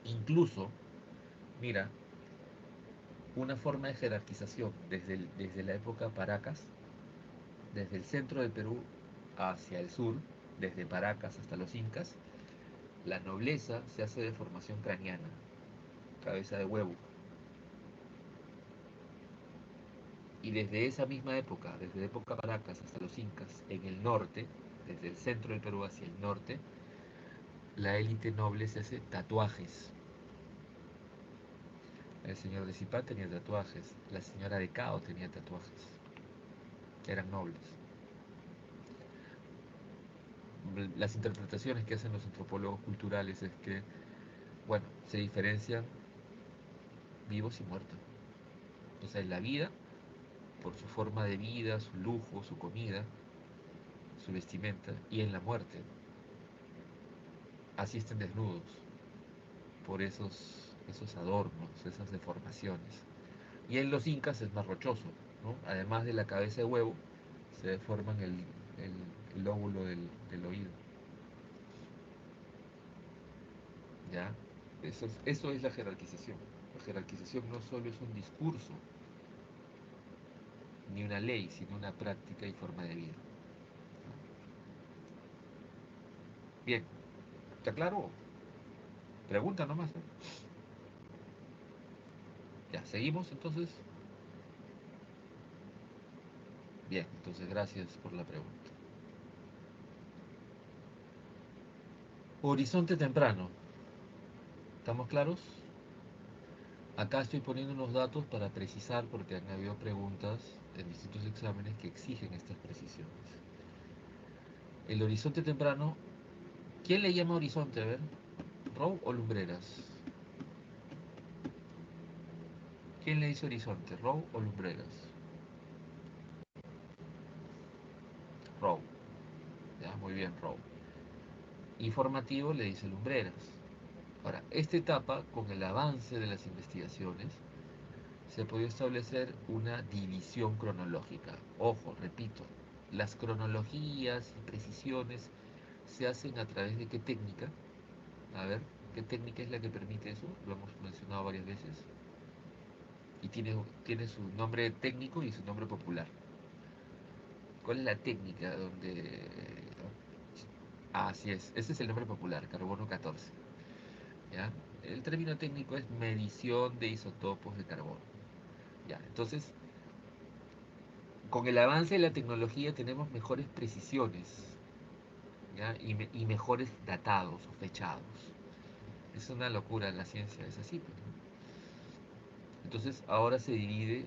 Incluso, mira, una forma de jerarquización desde la época Paracas, desde el centro del Perú hacia el sur, desde Paracas hasta los Incas, la nobleza se hace de formación craneana, cabeza de huevo. Y desde esa misma época, desde la época Paracas hasta los Incas, en el norte, desde el centro del Perú hacia el norte, la élite noble se hace tatuajes. El señor de Zipá tenía tatuajes, la señora de Cao tenía tatuajes, eran nobles. Las interpretaciones que hacen los antropólogos culturales es que, bueno, se diferencian vivos y muertos. O sea, en la vida, por su forma de vida, su lujo, su comida, su vestimenta, y en la muerte, así estén desnudos, por esos adornos, esas deformaciones. Y en los incas es más rochoso, ¿no? Además de la cabeza de huevo, se deforman el lóbulo del oído. ¿Ya? Eso es la jerarquización. La jerarquización no solo es un discurso, ni una ley, sino una práctica y forma de vida. Bien, ¿está claro? Pregunta nomás, ¿eh? Ya, seguimos entonces. Bien, entonces gracias por la pregunta. Horizonte temprano. ¿Estamos claros? Acá estoy poniendo unos datos para precisar porque han habido preguntas en distintos exámenes que exigen estas precisiones. El horizonte temprano, ¿quién le llama horizonte? A ver, ¿Row o Lumbreras? ¿Quién le dice horizonte, Row o Lumbreras? Row. Ya, muy bien, Row. Informativo le dice Lumbreras. Ahora, esta etapa, con el avance de las investigaciones, se podía establecer una división cronológica. Ojo, repito, las cronologías y precisiones se hacen a través de qué técnica. A ver, ¿qué técnica es la que permite eso? Lo hemos mencionado varias veces. Y tiene su nombre técnico y su nombre popular. ¿Cuál es la técnica donde... Así es, ese es el nombre popular, carbono 14. ¿Ya? El término técnico es medición de isótopos de carbono. ¿Ya? Entonces, con el avance de la tecnología tenemos mejores precisiones, ¿ya? Y mejores datados o fechados. Es una locura la ciencia, es así, pues, ¿no? Entonces, ahora se divide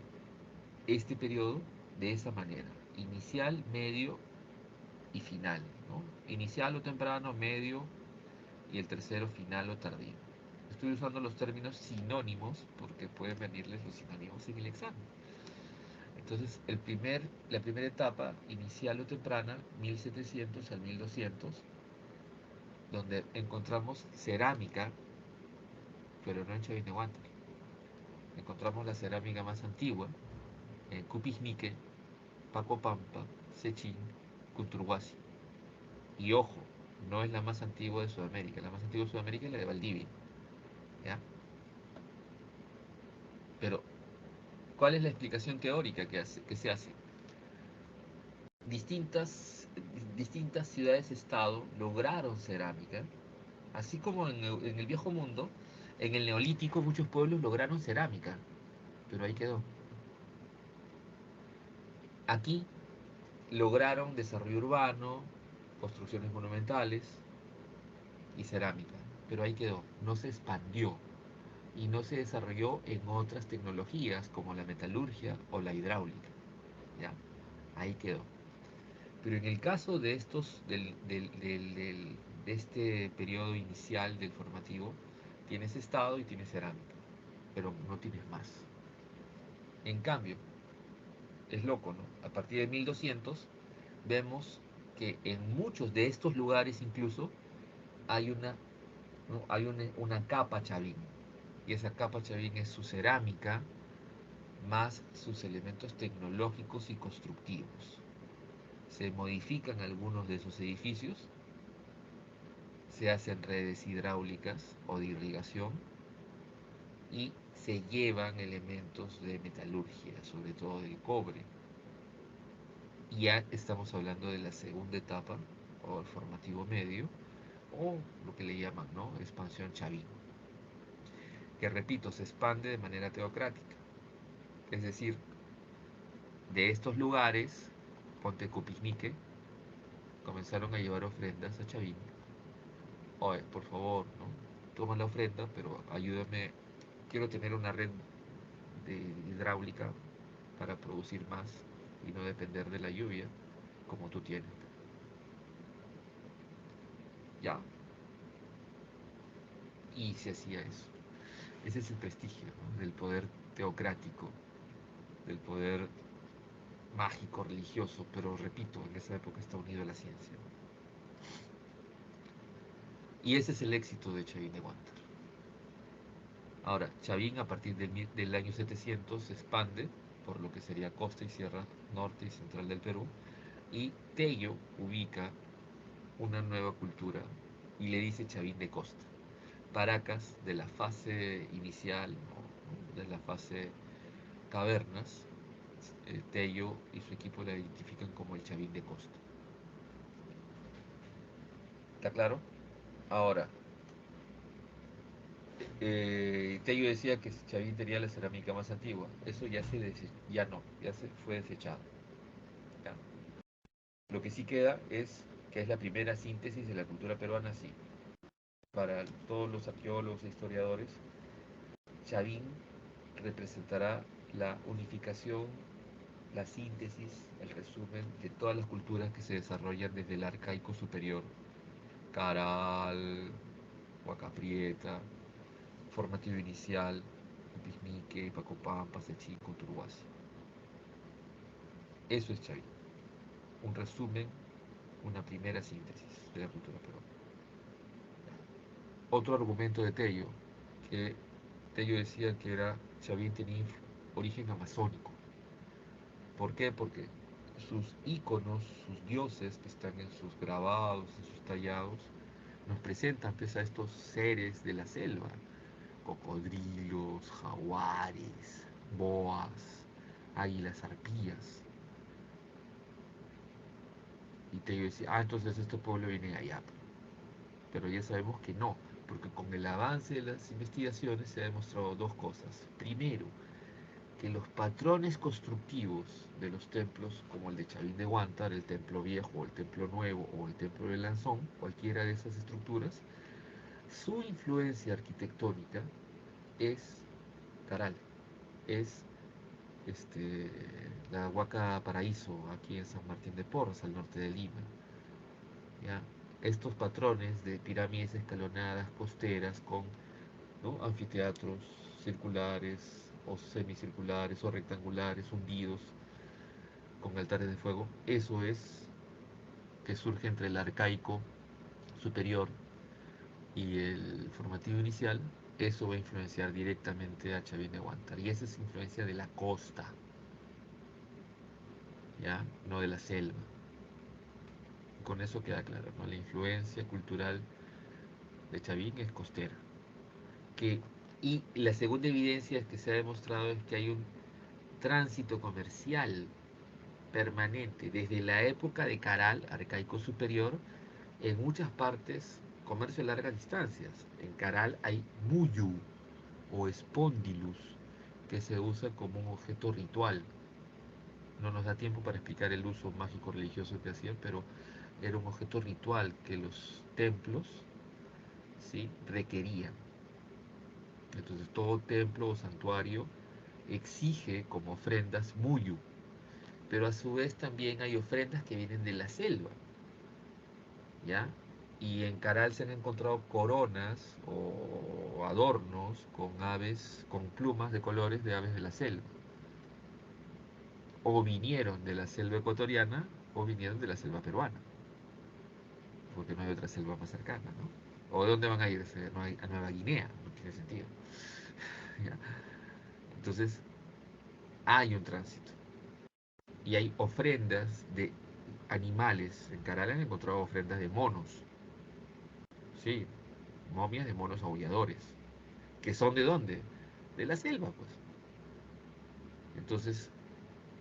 este periodo de esa manera: inicial, medio y final, ¿no? Inicial o temprano, medio y el tercero final o tardío. Estoy usando los términos sinónimos porque pueden venirles los sinónimos en el examen. Entonces, la primera etapa, inicial o temprana, 1700 al 1200, donde encontramos cerámica, pero no en Chavinehuantes. encontramos la cerámica más antigua en Cupijnique, Pacopampa, Sechín, Cunturhuasi. Y ojo, no es la más antigua de Sudamérica. La más antigua de Sudamérica es la de Valdivia. ¿Ya? Pero, ¿cuál es la explicación teórica que se hace? Distintas, distintas ciudades-estado lograron cerámica, así como en el viejo mundo, en el neolítico muchos pueblos lograron cerámica, pero ahí quedó. Aquí lograron desarrollo urbano, construcciones monumentales y cerámica, pero ahí quedó, no se expandió y no se desarrolló en otras tecnologías como la metalurgia o la hidráulica. ¿Ya? Ahí quedó. Pero en el caso de estos, de este periodo inicial del formativo, tienes estado y tienes cerámica, pero no tienes más. En cambio, es loco, ¿no? A partir de 1200 vemos que en muchos de estos lugares incluso hay ¿no? hay una capa chavín. Y esa capa chavín es su cerámica más sus elementos tecnológicos y constructivos. Se modifican algunos de esos edificios, se hacen redes hidráulicas o de irrigación y se llevan elementos de metalurgia, sobre todo del cobre. Y ya estamos hablando de la segunda etapa o el formativo medio o lo que le llaman, ¿no? Expansión chavín, que repito, se expande de manera teocrática. Es decir, de estos lugares, ponte Cupijnique, comenzaron a llevar ofrendas a Chavín. Oye, por favor, ¿no? Toma la ofrenda, pero ayúdame, quiero tener una red de hidráulica para producir más y no depender de la lluvia como tú tienes. Ya, y se hacía eso. Ese es el prestigio, ¿no? Del poder teocrático, del poder mágico, religioso, pero repito, en esa época está unido a la ciencia. Y ese es el éxito de Chavín de Huántar. Ahora, Chavín a partir del año 700 se expande por lo que sería costa y sierra norte y central del Perú, y Tello ubica una nueva cultura y le dice Chavín de costa. Paracas, de la fase inicial, ¿no? De la fase cavernas, Tello y su equipo la identifican como el Chavín de costa. ¿Está claro? Ahora, Tello decía que Chavín tenía la cerámica más antigua. Eso ya no, ya se fue desechado. ¿Ya? Lo que sí queda es que es la primera síntesis de la cultura peruana, sí. Para todos los arqueólogos e historiadores, Chavín representará la unificación, la síntesis, el resumen de todas las culturas que se desarrollan desde el arcaico superior, Caral, Huacaprieta, formativo inicial, Pizmique, Pacopampa, Sechín, Coturhuasi. Eso es Chavín, un resumen, una primera síntesis de la cultura peruana. Otro argumento de Tello, que Tello decía que Chavín tenía origen amazónico. ¿Por qué? Porque sus íconos, sus dioses que están en sus grabados, en sus tallados, nos presentan pues, a estos seres de la selva, cocodrilos, jaguares, boas, águilas arpías. Y Tello decía, entonces este pueblo viene de allá. Pero ya sabemos que no, porque con el avance de las investigaciones se ha demostrado dos cosas. Primero, que los patrones constructivos de los templos, como el de Chavín de Huántar, el templo viejo, o el templo nuevo o el templo de Lanzón, cualquiera de esas estructuras, su influencia arquitectónica es Caral, es la Huaca Paraíso, aquí en San Martín de Porres, al norte de Lima. ¿Ya? Estos patrones de pirámides escalonadas costeras con, ¿no? Anfiteatros circulares o semicirculares o rectangulares hundidos con altares de fuego, eso es que surge entre el arcaico superior y el formativo inicial, eso va a influenciar directamente a Chavín de Huántar. Y esa es influencia de la costa, ¿ya? No de la selva. Con eso queda claro, ¿no? La influencia cultural de Chavín es costera. Que, y la segunda evidencia que se ha demostrado es que hay un tránsito comercial permanente desde la época de Caral, arcaico superior, en muchas partes, comercio a largas distancias. En Caral hay muyu o espondilus, que se usa como un objeto ritual. No nos da tiempo para explicar el uso mágico religioso que hacían, pero era un objeto ritual que los templos, ¿sí?, requerían. Entonces todo templo o santuario exige como ofrendas muyu, pero a su vez también hay ofrendas que vienen de la selva, ¿ya? Y en Caral se han encontrado coronas o adornos con aves, con plumas de colores de aves de la selva. O vinieron de la selva ecuatoriana o vinieron de la selva peruana, porque no hay otra selva más cercana, ¿no? ¿O de dónde van a irse? A Nueva Guinea, no tiene sentido. ¿Ya? Entonces, hay un tránsito. Y hay ofrendas de animales. En Caral han encontrado ofrendas de monos. Sí, momias de monos aulladores. ¿Que son de dónde? De la selva, pues. Entonces,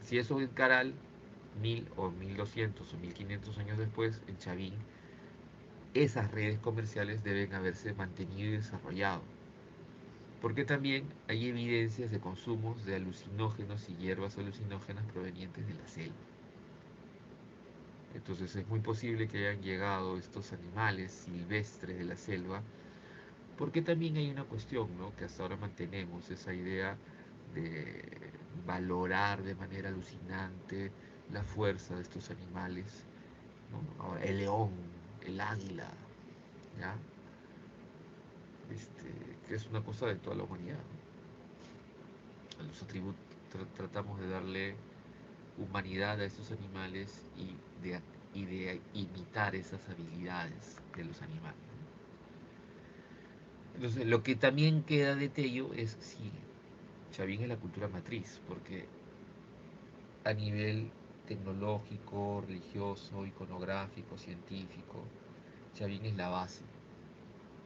si eso en Caral, 1000 o 1200 o 1500 años después, en Chavín, esas redes comerciales deben haberse mantenido y desarrollado. Porque también hay evidencias de consumos de alucinógenos y hierbas alucinógenas provenientes de la selva. Entonces es muy posible que hayan llegado estos animales silvestres de la selva, porque también hay una cuestión, ¿no?, que hasta ahora mantenemos, esa idea de valorar de manera alucinante la fuerza de estos animales, ¿no? Ahora, el león, el águila, ¿ya? Que es una cosa de toda la humanidad, ¿no? A los atributos tratamos de darle humanidad a estos animales y de imitar esas habilidades de los animales. Entonces, lo que también queda de Tello es si Chavín es la cultura matriz, porque a nivel tecnológico, religioso, iconográfico, científico, Chavín es la base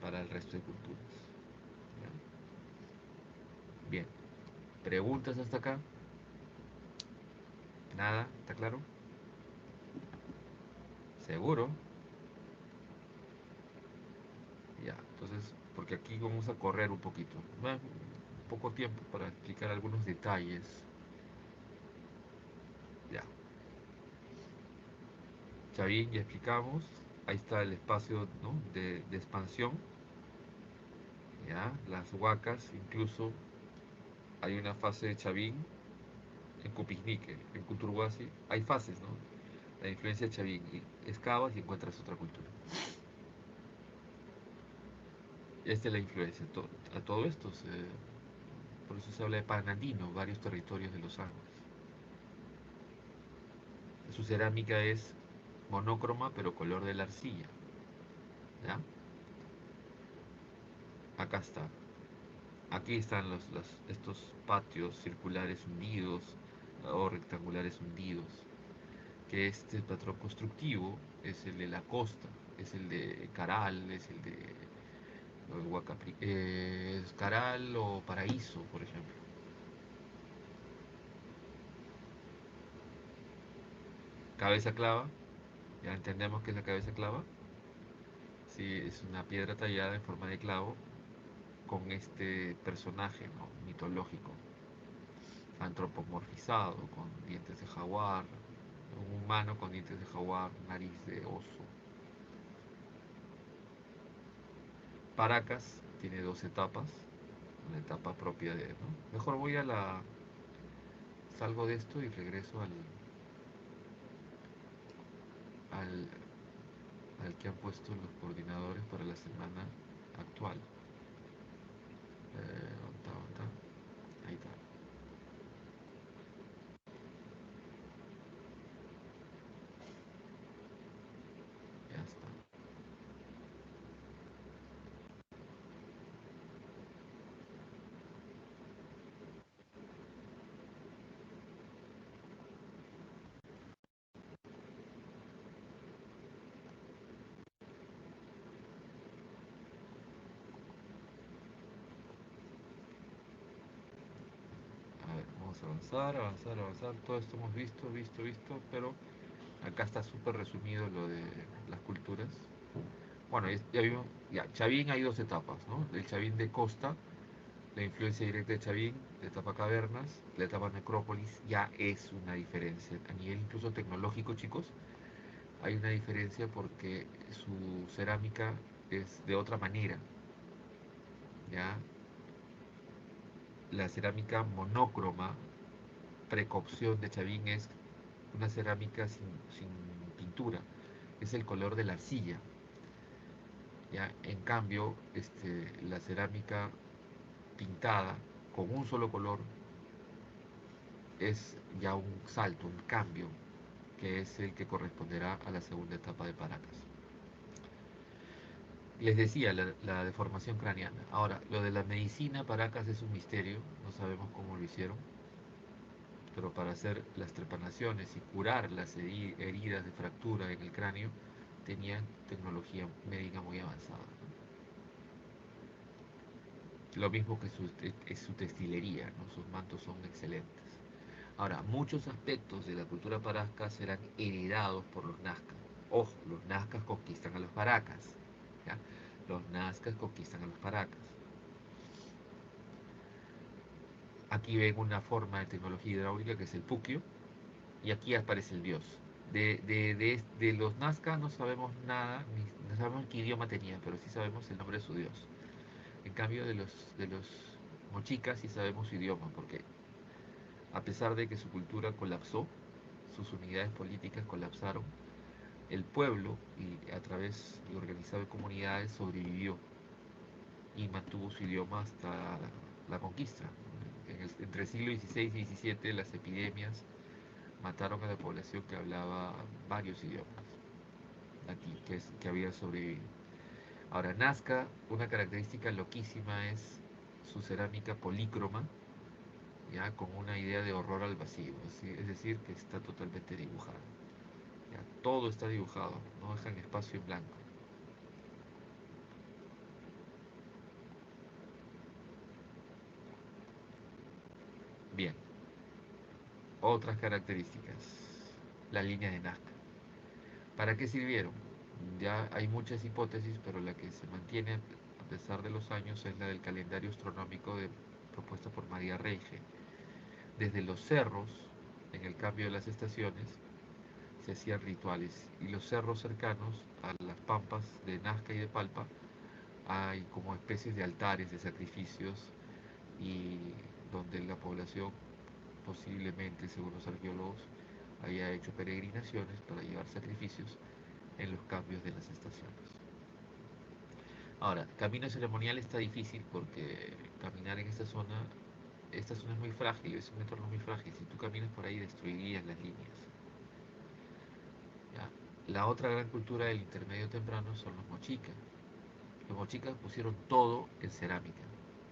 para el resto de culturas. ¿Ya? Bien, ¿preguntas hasta acá? ¿Nada? ¿Está claro? ¿Seguro? Ya, entonces, porque aquí vamos a correr un poquito. Poco tiempo para explicar algunos detalles. Ya, Chavín, ya explicamos. Ahí está el espacio, ¿no?, de expansión. Ya, las huacas, incluso hay una fase de Chavín en Cupiznique, en Cuturhuasi. Hay fases, ¿no? La influencia de Chavín. Y excavas y encuentras otra cultura. Esta es la influencia. A todo esto, por eso se habla de panandino, varios territorios de los Andes. Su cerámica es monócroma, pero color de la arcilla. ¿Ya? Acá está. Aquí están estos patios circulares hundidos o rectangulares hundidos, que este patrón constructivo es el de la costa, es el de Caral, es el de Huacapri, es Caral o Paraíso, por ejemplo. Cabeza clava, ya entendemos que es la cabeza clava. Sí, es una piedra tallada en forma de clavo con este personaje, ¿no?, mitológico, antropomorfizado, con dientes de jaguar, un humano con dientes de jaguar, nariz de oso. Paracas tiene dos etapas, una etapa propia de, ¿no? Mejor voy a la... Salgo de esto y regreso al, al que han puesto los coordinadores para la semana actual. ¿Dónde está? ¿Dónde está? Ahí está. Ya está. avanzar, avanzar, avanzar. Todo esto hemos visto, visto, pero acá está súper resumido lo de las culturas. Bueno, ya vimos, ya, Chavín hay dos etapas, ¿no? El Chavín de costa, la influencia directa de Chavín, la etapa cavernas, la etapa necrópolis, ya es una diferencia. A nivel incluso tecnológico, chicos, hay una diferencia porque su cerámica es de otra manera, ¿ya? La cerámica monócroma, precocción de Chavín es una cerámica sin pintura, es el color de la arcilla, ¿ya? En cambio, la cerámica pintada con un solo color es ya un salto, un cambio, que es el que corresponderá a la segunda etapa de Paracas. Les decía, la deformación craneana. Ahora, lo de la medicina Paracas es un misterio, no sabemos cómo lo hicieron, pero para hacer las trepanaciones y curar las heridas de fractura en el cráneo, tenían tecnología médica muy avanzada. Lo mismo que su textilería, ¿no? Sus mantos son excelentes. Ahora, muchos aspectos de la cultura paracas serán heredados por los nazcas. Ojo, los nazcas conquistan a los paracas. ¿Ya? Los nazcas conquistan a los paracas. Aquí ven una forma de tecnología hidráulica que es el puquio, y aquí aparece el dios. De los nazcas no sabemos nada, no sabemos qué idioma tenía, pero sí sabemos el nombre de su dios. En cambio, de los mochicas sí sabemos su idioma, porque a pesar de que su cultura colapsó, sus unidades políticas colapsaron, el pueblo, y a través de organizado de comunidades, sobrevivió y mantuvo su idioma hasta la conquista. Entre el siglo XVI y XVII las epidemias mataron a la población que hablaba varios idiomas aquí, que había sobrevivido. Ahora, Nazca, una característica loquísima es su cerámica polícroma, ya con una idea de horror al vacío, es decir, que está totalmente dibujada. Ya, todo está dibujado, no dejan espacio en blanco. Bien, otras características. Las líneas de Nazca. ¿Para qué sirvieron? Ya hay muchas hipótesis, pero la que se mantiene a pesar de los años es la del calendario astronómico propuesta por María Reige. Desde los cerros, en el cambio de las estaciones, se hacían rituales, y los cerros cercanos a las pampas de Nazca y de Palpa hay como especies de altares, de sacrificios, y donde la población posiblemente, según los arqueólogos, haya hecho peregrinaciones para llevar sacrificios en los cambios de las estaciones. Ahora, camino ceremonial está difícil porque caminar en esta zona es muy frágil, es un entorno muy frágil. Si tú caminas por ahí destruirías las líneas. ¿Ya? La otra gran cultura del intermedio temprano son los mochicas. Los mochicas pusieron todo en cerámica.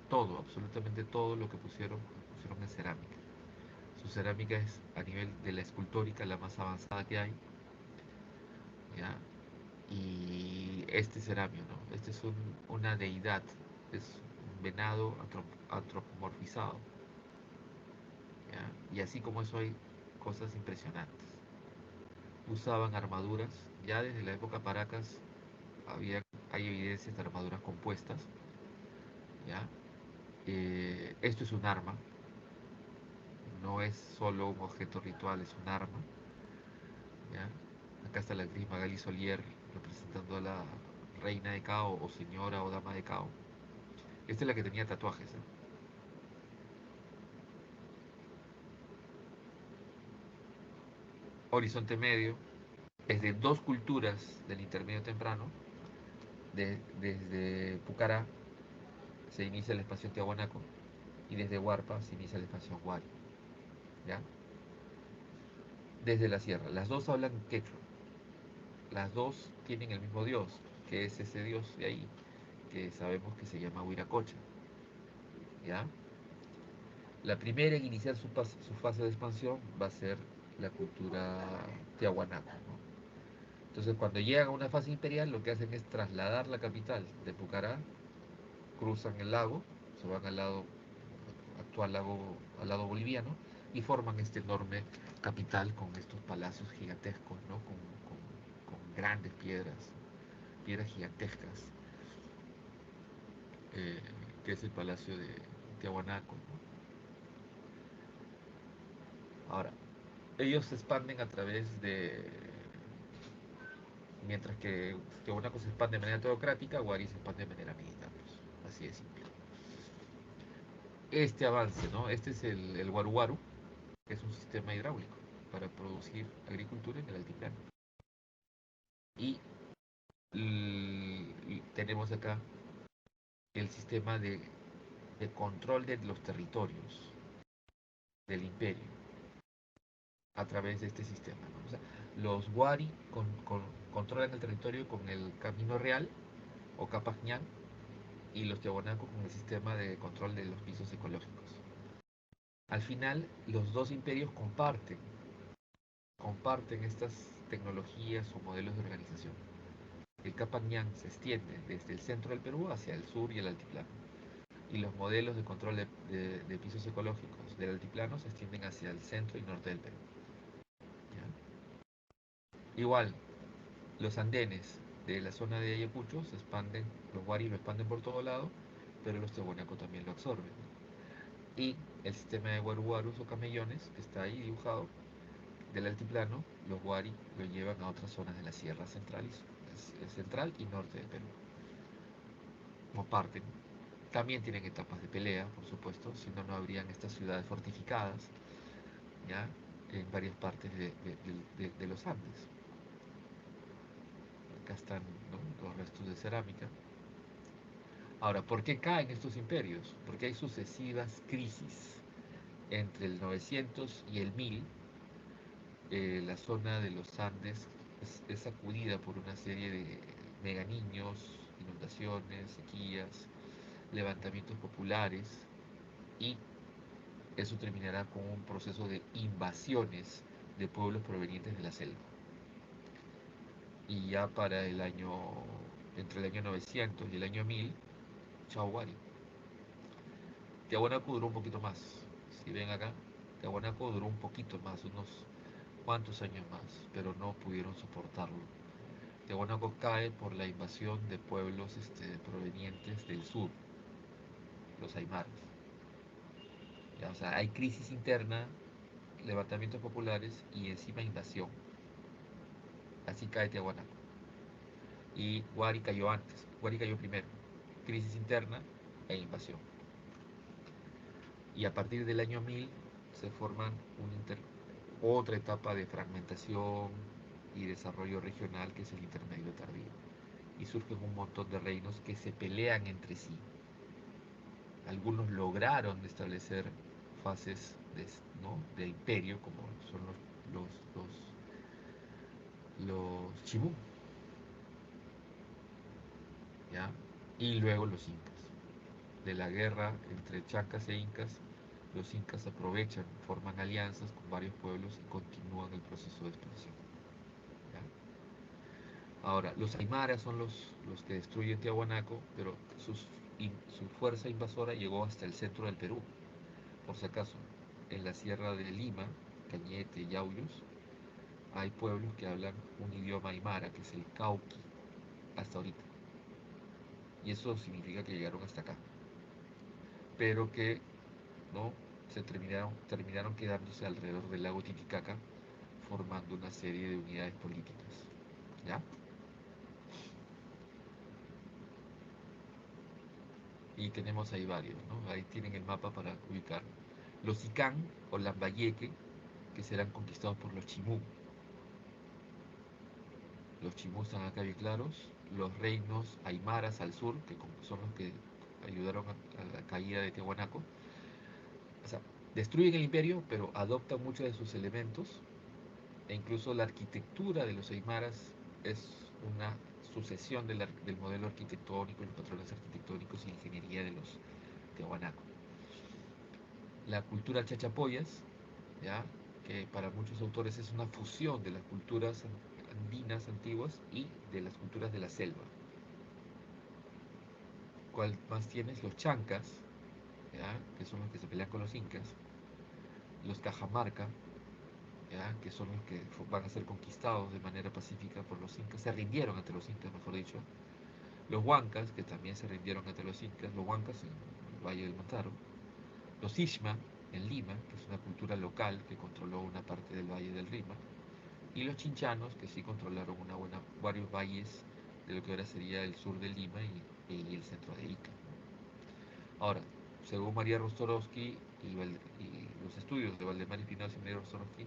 Todo, absolutamente todo lo que pusieron en cerámica. Su cerámica es a nivel de la escultórica la más avanzada que hay. ¿Ya? Y este ceramio, ¿no? Este es una deidad, es un venado antropomorfizado, ¿ya? Y así como eso hay cosas impresionantes. Usaban armaduras, ya desde la época Paracas hay evidencias de armaduras compuestas, ¿ya? Esto es un arma, no es solo un objeto ritual, es un arma, ¿ya? Acá está la actriz Magali Solier representando a la reina de Cao, o señora o dama de Cao. Esta es la que tenía tatuajes, ¿eh? Horizonte Medio es de dos culturas del intermedio temprano. Desde Pucará se inicia la expansión Tiahuanaco, y desde Huarpa se inicia la expansión Huari. ¿Ya? Desde la sierra. Las dos hablan quechua. Las dos tienen el mismo dios, que es ese dios de ahí, que sabemos que se llama Huiracocha. ¿Ya? La primera en iniciar su fase de expansión va a ser la cultura Tiahuanaco, ¿no? Entonces, cuando llegan a una fase imperial, lo que hacen es trasladar la capital de Pucará, cruzan el lago, se van al lado actual, al lado boliviano, y forman este enorme capital con estos palacios gigantescos, ¿no? Con grandes piedras gigantescas, eh, que es el palacio de Tiahuanaco, ¿no? Ahora, ellos se expanden a través de, mientras que Tiahuanaco se expande de manera teocrática, Huari se expande de manera militar, pues, así de simple. Este avance, ¿no? Este es el Waru Waru, que es un sistema hidráulico para producir agricultura en el altiplano. Y tenemos acá el sistema de control de los territorios del imperio a través de este sistema, ¿no? O sea, los Wari controlan el territorio con el Camino Real o Capac Ñan, y los Tiahuanaco con el sistema de control de los pisos ecológicos. Al final, los dos imperios comparten estas tecnologías o modelos de organización. El Capac Ñan se extiende desde el centro del Perú hacia el sur y el altiplano, y los modelos de control de pisos ecológicos del altiplano se extienden hacia el centro y norte del Perú. ¿Ya? Igual, los andenes de la zona de Ayacucho se expanden, los Wari lo expanden por todo lado, pero los Tiahuanaco también lo absorben. Y el sistema de Waru-Warus o camellones, que está ahí dibujado, del altiplano, los Wari lo llevan a otras zonas de la Sierra Central y norte del Perú. Comparten. También tienen etapas de pelea, por supuesto, si no, no habrían estas ciudades fortificadas, ¿ya? En varias partes de los Andes. Acá están, ¿no?, los restos de cerámica. Ahora, ¿por qué caen estos imperios? Porque hay sucesivas crisis. Entre el 900 y el 1000, la zona de los Andes es sacudida por una serie de meganiños, inundaciones, sequías, levantamientos populares, y eso terminará con un proceso de invasiones de pueblos provenientes de la selva. Y ya para entre el año 900 y el año 1000, chao Wari. Tiahuanaco duró un poquito más. Si ven acá, Tiahuanaco duró un poquito más, unos cuantos años más, pero no pudieron soportarlo. Tiahuanaco cae por la invasión de pueblos provenientes del sur, los aymaras. ¿Ya? O sea, hay crisis interna, levantamientos populares y encima invasión. Así cae Tiahuanaco. Y Huari cayó antes, Huari cayó primero. Crisis interna e invasión. Y a partir del año 1000 se forman otra etapa de fragmentación y desarrollo regional, que es el intermedio tardío. Y surgen un montón de reinos que se pelean entre sí. Algunos lograron establecer fases de imperio, como son los Chimú, ¿ya? Y luego los incas. De la guerra entre chancas e incas, los incas aprovechan, forman alianzas con varios pueblos y continúan el proceso de expansión. ¿Ya? Ahora, los aymaras son los que destruyen Tiahuanaco, pero su fuerza invasora llegó hasta el centro del Perú. Por si acaso, en la sierra de Lima, Cañete, Yauyos, hay pueblos que hablan un idioma aymara, que es el cauqui, hasta ahorita. Y eso significa que llegaron hasta acá. Pero que no se terminaron quedándose alrededor del lago Titicaca, formando una serie de unidades políticas. ¿Ya? Y tenemos ahí varios, ¿no? Ahí tienen el mapa para ubicar. Los Icán o Lambayeque, que serán conquistados por los Chimú. Los Chimú están acá bien claros. Los reinos aymaras al sur, que son los que ayudaron a la caída de Tiahuanaco. O sea, destruyen el imperio, pero adoptan muchos de sus elementos, e incluso la arquitectura de los aymaras es una sucesión del modelo arquitectónico, los patrones arquitectónicos y ingeniería de los Tiahuanaco. La cultura chachapoyas, ¿ya?, que para muchos autores es una fusión de las culturas andinas antiguas y de las culturas de la selva. ¿Cuál más tienes? Los chancas, ¿ya?, que son los que se pelean con los incas. los Cajamarca, ¿ya? Que son los que van a ser conquistados de manera pacífica por los incas, se rindieron ante los incas, mejor dicho. Los Huancas, que también se rindieron ante los incas, los Huancas en el Valle del Mantaro. Los Ishma, en Lima, que es una cultura local que controló una parte del Valle del Rima. Y los Chinchanos, que sí controlaron varios valles de lo que ahora sería el sur de Lima y el centro de Ica. Ahora, según María Rostorovsky y los estudios de Valdemar Espinosa y María Rostorovsky,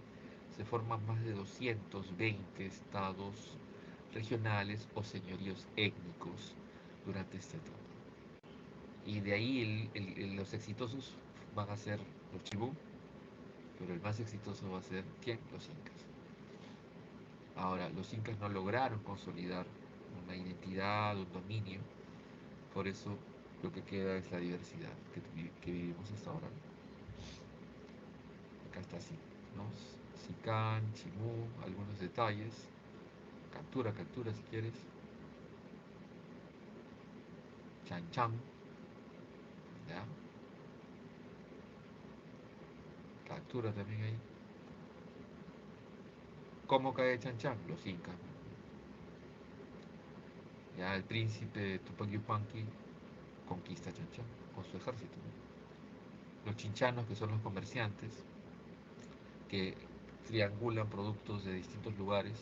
se forman más de 220 estados regionales o señoríos étnicos durante este etapa. Y de ahí los exitosos van a ser los Chibú, pero el más exitoso va a ser, ¿quién? Los incas. Ahora, los incas no lograron consolidar una identidad, un dominio, por eso lo que queda es la diversidad que vivimos hasta ahora. Acá está así, ¿no? Sicán, Chimú, algunos detalles. Captura si quieres. Chan Chan, ¿ya? Captura también ahí. ¿Cómo cae Chan Chan? Los incas. Ya el príncipe Tupac Yupanqui conquista Chan Chan con su ejército, ¿no? Los chinchanos, que son los comerciantes, que triangulan productos de distintos lugares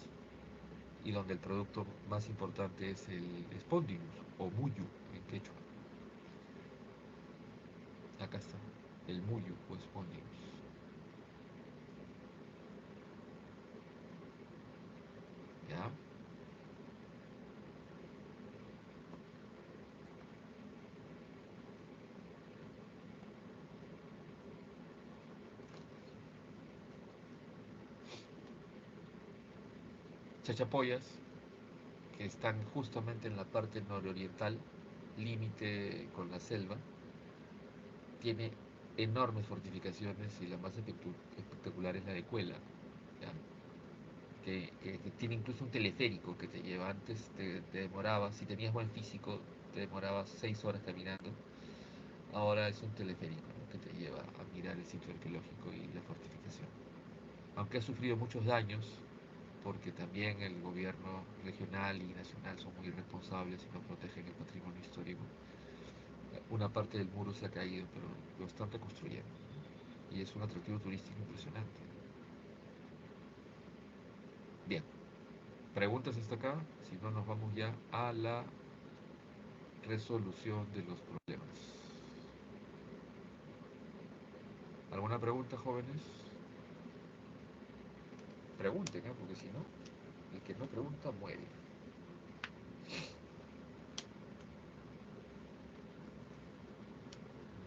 y donde el producto más importante es el Spondylus o Muyu en quechua. Acá está, el Muyu o Spondylus. ¿Ya? Chachapoyas, que están justamente en la parte nororiental, límite con la selva, tiene enormes fortificaciones y la más espectacular es la de Cuela, ¿ya? Que tiene incluso un teleférico que te lleva. Antes te demorabas, si tenías buen físico, te demorabas 6 horas caminando. Ahora es un teleférico, ¿no? Que te lleva a mirar el sitio arqueológico y la fortificación. Aunque ha sufrido muchos daños, porque también el gobierno regional y nacional son muy irresponsables y no protegen el patrimonio histórico. Una parte del muro se ha caído, pero lo están reconstruyendo. Y es un atractivo turístico impresionante. Bien, preguntas hasta acá, si no nos vamos ya a la resolución de los problemas. ¿Alguna pregunta, jóvenes? Pregunten, ¿eh? Porque si no, el que no pregunta muere.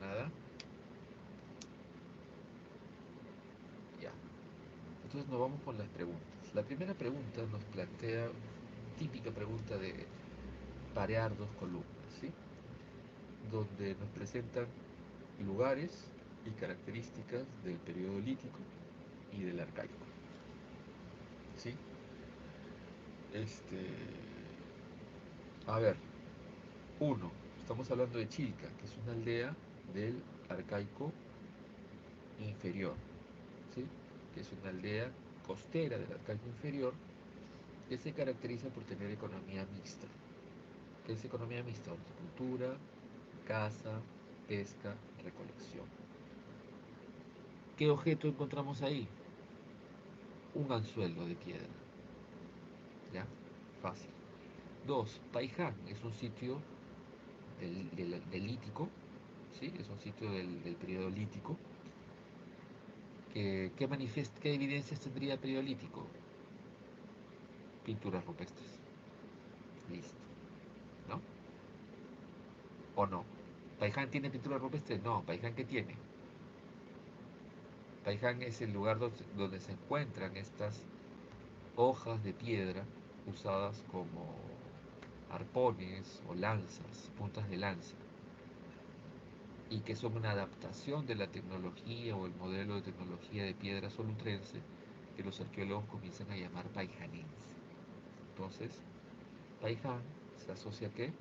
Nada. Ya. Entonces nos vamos con las preguntas. La primera pregunta nos plantea, típica pregunta de parear dos columnas, ¿sí? Donde nos presentan lugares y características del periodo lítico y del arcaico, ¿sí? A ver, uno, estamos hablando de Chilca, que es una aldea del arcaico inferior, ¿sí? Que es una aldea costera del arcaico inferior que se caracteriza por tener economía mixta. ¿Qué es economía mixta? Horticultura, caza, pesca, recolección. ¿Qué objeto encontramos ahí? Un anzuelo de piedra. ¿Ya? Fácil. Dos, Paiján es un sitio del lítico, ¿sí? Es un sitio del periodo lítico. ¿Qué evidencias tendría el periodo lítico? Pinturas rupestres. Listo. ¿No? ¿O no? ¿Paiján tiene pinturas rupestres? No. ¿Paiján qué tiene? Paiján es el lugar donde se encuentran estas hojas de piedra usadas como arpones o lanzas, puntas de lanza, y que son una adaptación de la tecnología o el modelo de tecnología de piedra solutrense que los arqueólogos comienzan a llamar paijanense. Entonces, paiján se asocia ¿a qué?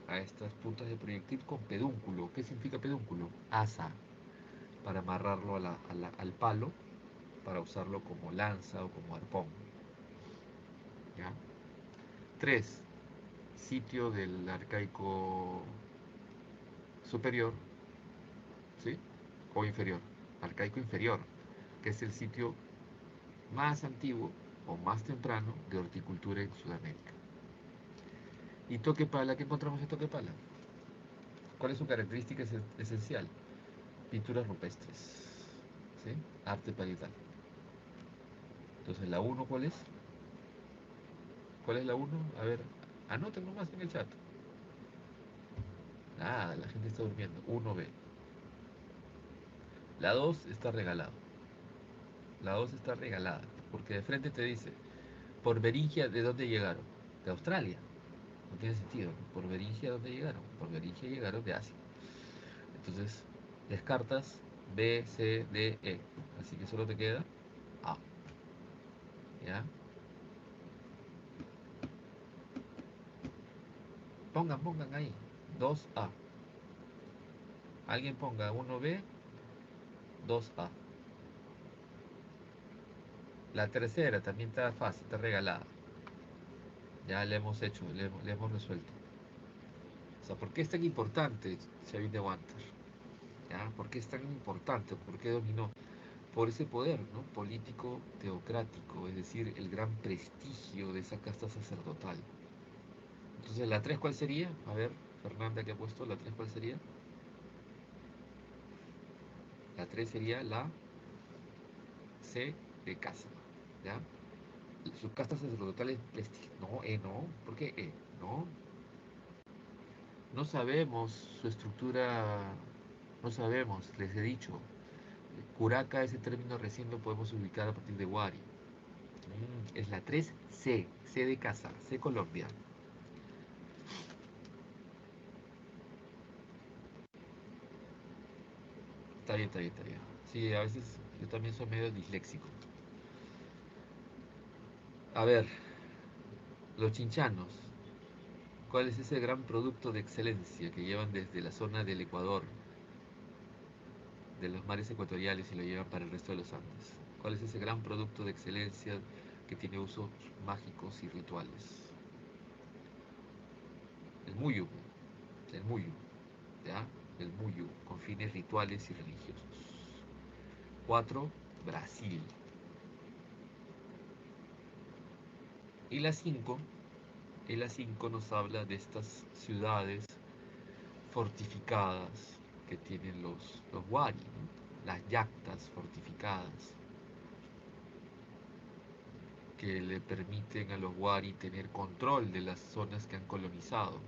A estas puntas de proyectil con pedúnculo. ¿Qué significa pedúnculo? Asa. para amarrarlo al palo, para usarlo como lanza o como arpón. ¿Ya? 3. Sitio del arcaico superior, ¿sí? O inferior, arcaico inferior, que es el sitio más antiguo o más temprano de horticultura en Sudamérica. ¿Y Toquepala? ¿Qué encontramos en Toquepala? ¿Cuál es su característica esencial? Pinturas rupestres, ¿sí? Arte parietal. Entonces, ¿la uno cuál es? ¿Cuál es la uno? A ver, anoten nomás en el chat. Ah, la gente está durmiendo. 1B. La 2 está regalada. La 2 está regalada. Porque de frente te dice, por Beringia, ¿de dónde llegaron? De Australia. No tiene sentido, ¿no? Por Beringia, ¿de dónde llegaron? Por Beringia llegaron de Asia. Entonces, descartas B, C, D, E. Así que solo te queda A. ¿Ya? Pongan ahí. 2A. Alguien ponga 1B, 2A. La tercera también está fácil, está regalada. Ya le hemos hecho, le hemos resuelto. O sea, ¿por qué es tan importante Xavier de Wanter? ¿Ya? ¿Por qué es tan importante? ¿Por qué dominó? Por ese poder, ¿no? Político teocrático, es decir, el gran prestigio de esa casta sacerdotal. Entonces, ¿la 3 cuál sería? A ver, Fernanda, que ha puesto, ¿la 3 cuál sería? La 3 sería la C de casa, ¿ya? Sus castas sacerdotales, no, no, ¿por qué No, no sabemos su estructura, no sabemos, les he dicho. Curaca, ese término recién lo podemos ubicar a partir de Wari. Es la 3C, C de casa, C Colombia. Está bien, está bien, está bien. Sí, a veces yo también soy medio disléxico. A ver, los chinchanos. ¿Cuál es ese gran producto de excelencia que llevan desde la zona del Ecuador, de los mares ecuatoriales, y lo llevan para el resto de los Andes? ¿Cuál es ese gran producto de excelencia que tiene usos mágicos y rituales? El muyu, el muyu, ¿ya? El muyu, con fines rituales y religiosos. 4. Brasil. Y la 5 nos habla de estas ciudades fortificadas que tienen los wari, ¿no? Las yactas fortificadas que le permiten a los wari tener control de las zonas que han colonizado.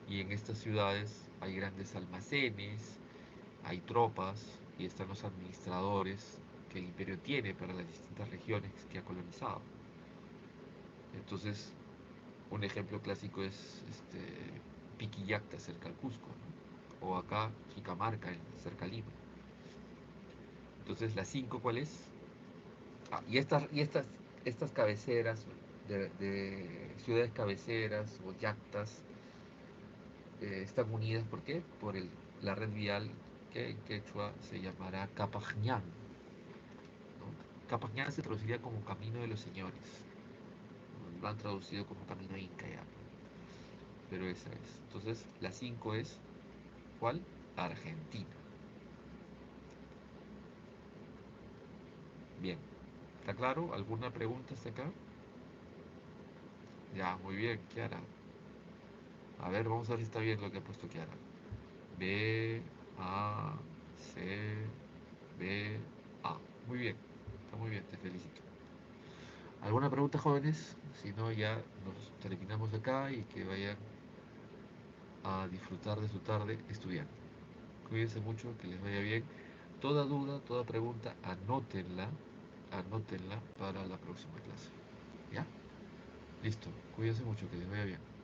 Y en estas ciudades hay grandes almacenes, hay tropas y están los administradores que el imperio tiene para las distintas regiones que ha colonizado. Entonces, un ejemplo clásico es Piquillacta, cerca al Cusco, ¿no? O acá Jicamarca, cerca a Lima. Entonces, la 5, ¿cuál es? Estas cabeceras de ciudades cabeceras o yactas están unidas, ¿por qué? Por la red vial que en quechua se llamará Capajñán, ¿no? Capajñán se traduciría como Camino de los Señores, ¿no? Lo han traducido como Camino Inca ya, pero esa es. Entonces, la 5 es, ¿cuál? Argentina. Bien, ¿está claro? ¿Alguna pregunta hasta acá? Ya, muy bien, Kiara. A ver, vamos a ver si está bien lo que ha puesto Kiara. B, A, C, B, A. Muy bien, está muy bien, te felicito. ¿Alguna pregunta, jóvenes? Si no, ya nos terminamos acá y que vayan a disfrutar de su tarde estudiando. Cuídense mucho, que les vaya bien. Toda duda, toda pregunta, anótenla para la próxima clase. ¿Ya? Listo, cuídense mucho, que les vaya bien.